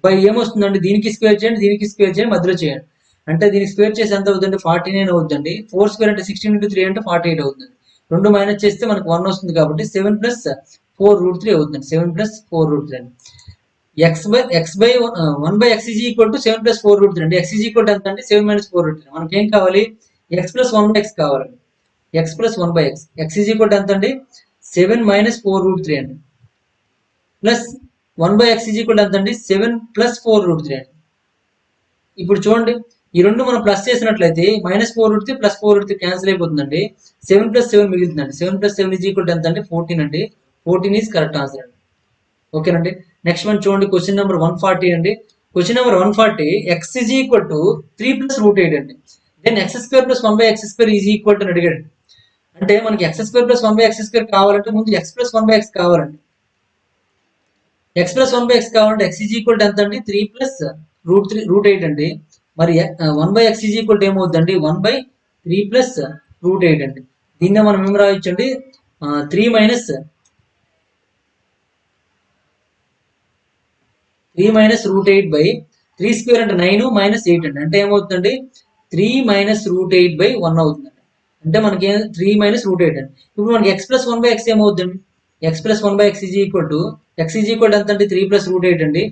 బై ఏమొస్తుందండి, దీనికి స్క్వేర్ చేయండి, దీనికి స్క్వేర్ చేయండి, మధ్యలో చేయండి, అంటే దీనికి స్క్వేర్ చేసి ఎంత అవుతుంది 49 అవుతుందండి. 4 స్క్వేర్ అంటే 16 × 3 అంటే 48 అవుతుంది. రెండు మైనస్ చేస్తే మనకు 1 వస్తుంది కాబట్టి 7 + 4√3 అవుతుంది, 7 + 4√3 అండి. x/1/x is equal to 7 + 4√3 అండి. x is equal to ఎంత అంటే 7 - 4√3. మనకి ఏం కావాలి x + 1/x కావాలండి, x + 1/x. x is equal to ఎంత అండి 7 - 4√3 అండి, plus 1/x is equal to ఎంత అండి 7 + 4√3 అండి. ఇప్పుడు చూడండి ఈ రెండు మనం ప్లస్ చేసినట్లయితే -4√3 + 4√3 క్యాన్సిల్ అయిపోతుందండి, 7 + 7 మిగులుతుందండి. 7 + 7 is equal to ఎంత అంటే 14 అండి, 14 ఈజ్ కరెక్ట్ ఆన్సర్ అండి. ఓకేనండి, నెక్స్ట్ వన్ చూడండి, క్వశ్చన్ నెంబర్ 140 అండి. Question number 140 x is equal to 3 + √8 అండి. Then x² + 1/x² is equal to అని అడిగాడు. అంటే మనకి x² + 1/x² కావాలంటే ముందు x + 1/x కావాలండి. ఎక్స్ ప్లస్ 1/x కావాలంటే x ఈజ్ ఈక్వల్ టు ఎంత అండి 3 ప్లస్ రూట్ 8 అండి. మరి 1/x ఈజ్ ఈక్వల్ టు ఏమవుతుందండి 1/3 ప్లస్ రూట్ 8 అండి. దీన్నే మనం ఏం రాయొచ్చండి 3 మైనస్ రూట్ 8/3 స్క్వేర్ అంటే 9 మైనస్ 8 అండి. అంటే ఏమవుతుందండి 3 మైనస్ రూట్ 8/1 అవుతుందండి. అంటే మనకి 3 మైనస్ రూట్ 8 అండి. ఇప్పుడు మనకి x ప్లస్ 1/x ఏమవుతుందండి x plus 1/x is equal to ఎంత అంటే 3 ప్లస్ రూట్ 8 అండి.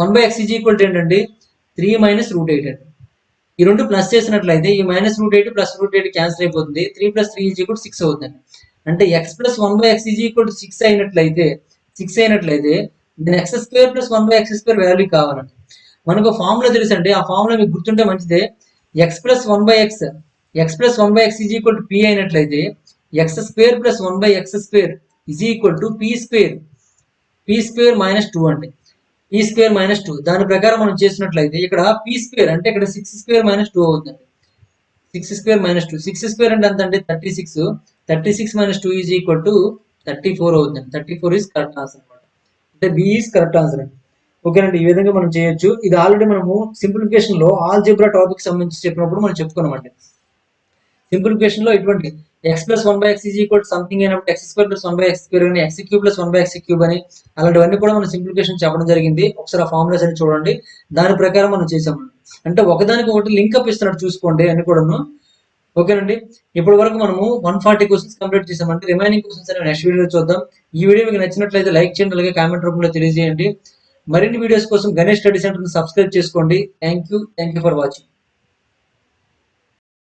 1/x ఈజ్ ఈక్వల్ టు ఏంటండి 3 మైనస్ రూట్ 8 అండి. ఈ రెండు ప్లస్ చేసినట్లయితే ఈ minus root 8 plus root 8 cancel అయిపోతుంది. 3 ప్లస్ 3 ఈజ్ ఈక్వల్ 6 అవుతుంది. అంటే X plus 1/x is equal to 6 అయినట్లయితే దీని X square plus 1/x² value కావాలండి. మనకు ఫార్ములా తెలుసండి. ఆ ఫార్ములా మీకు గుర్తుంటే మంచిదే. X plus 1/x is equal to P అయినట్లయితే x square plus 1/x² is equal to P square minus 2 అండి. పీ స్క్వేర్ మైనస్ 2 దాని ప్రకారం మనం చేసినట్లయితే ఇక్కడ పీ స్క్వేర్ అంటే ఇక్కడ 6 స్క్వేర్ మైనస్ 2 అవుతుంది. 6 స్క్వేర్ మైనస్ 2 6 స్క్వేర్ అంటే ఎంత అంటే 36 మైనస్ 2 ఈజ్ ఈక్వల్ టు 34 అవుతుంది. 34 ఈజ్ కరెక్ట్ ఆన్సర్ అనమాట. అంటే బి ఈజ్ కరెక్ట్ ఆన్సర్ అండి. ఓకేనండి, ఈ విధంగా మనం చేయొచ్చు. ఇది ఆల్రెడీ మనము సింప్లిఫికేషన్ లో ఆల్జీబ్రా టాపిక్ సంబంధించి చెప్పినప్పుడు మనం చెప్పుకున్నామండి. సింప్లిఫికేషన్ లో ఇటువంటి X plus 1/x is equal something అయినప్పుడు x స్క్వేర్ ప్లస్ 1/x² అని x³ ప్లస్ 1/x³ అని అలాంటివన్నీ కూడా మనం సింప్లిఫికేషన్ చెప్పడం జరిగింది. ఒకసారి ఆ ఫార్ములాస్ అని చూడండి. దాని ప్రకారం మనం చేసామండి. అంటే ఒకదానికి ఒకటి లింక్అప్ ఇస్తున్నాడు చూసుకోండి అన్ని కూడాను. ఓకేనండి, ఇప్పటి వరకు మనము 140 క్వశ్చన్స్ కంప్లీట్ చేసామంటే రిమైనింగ్ క్వశ్చన్స్ అనేవి నెక్స్ట్ వీడియోలో చూద్దాం. ఈ వీడియో మీకు నచ్చినట్లయితే లైక్ చేయండి, అలాగే కామెంట్ రూపంలో తెలియజేయండి. మరిన్ని వీడియోస్ కోసం గణేష్ స్టడీ సెంటర్ ని సబ్స్క్రైబ్ చేసుకోండి. Thank you for watching.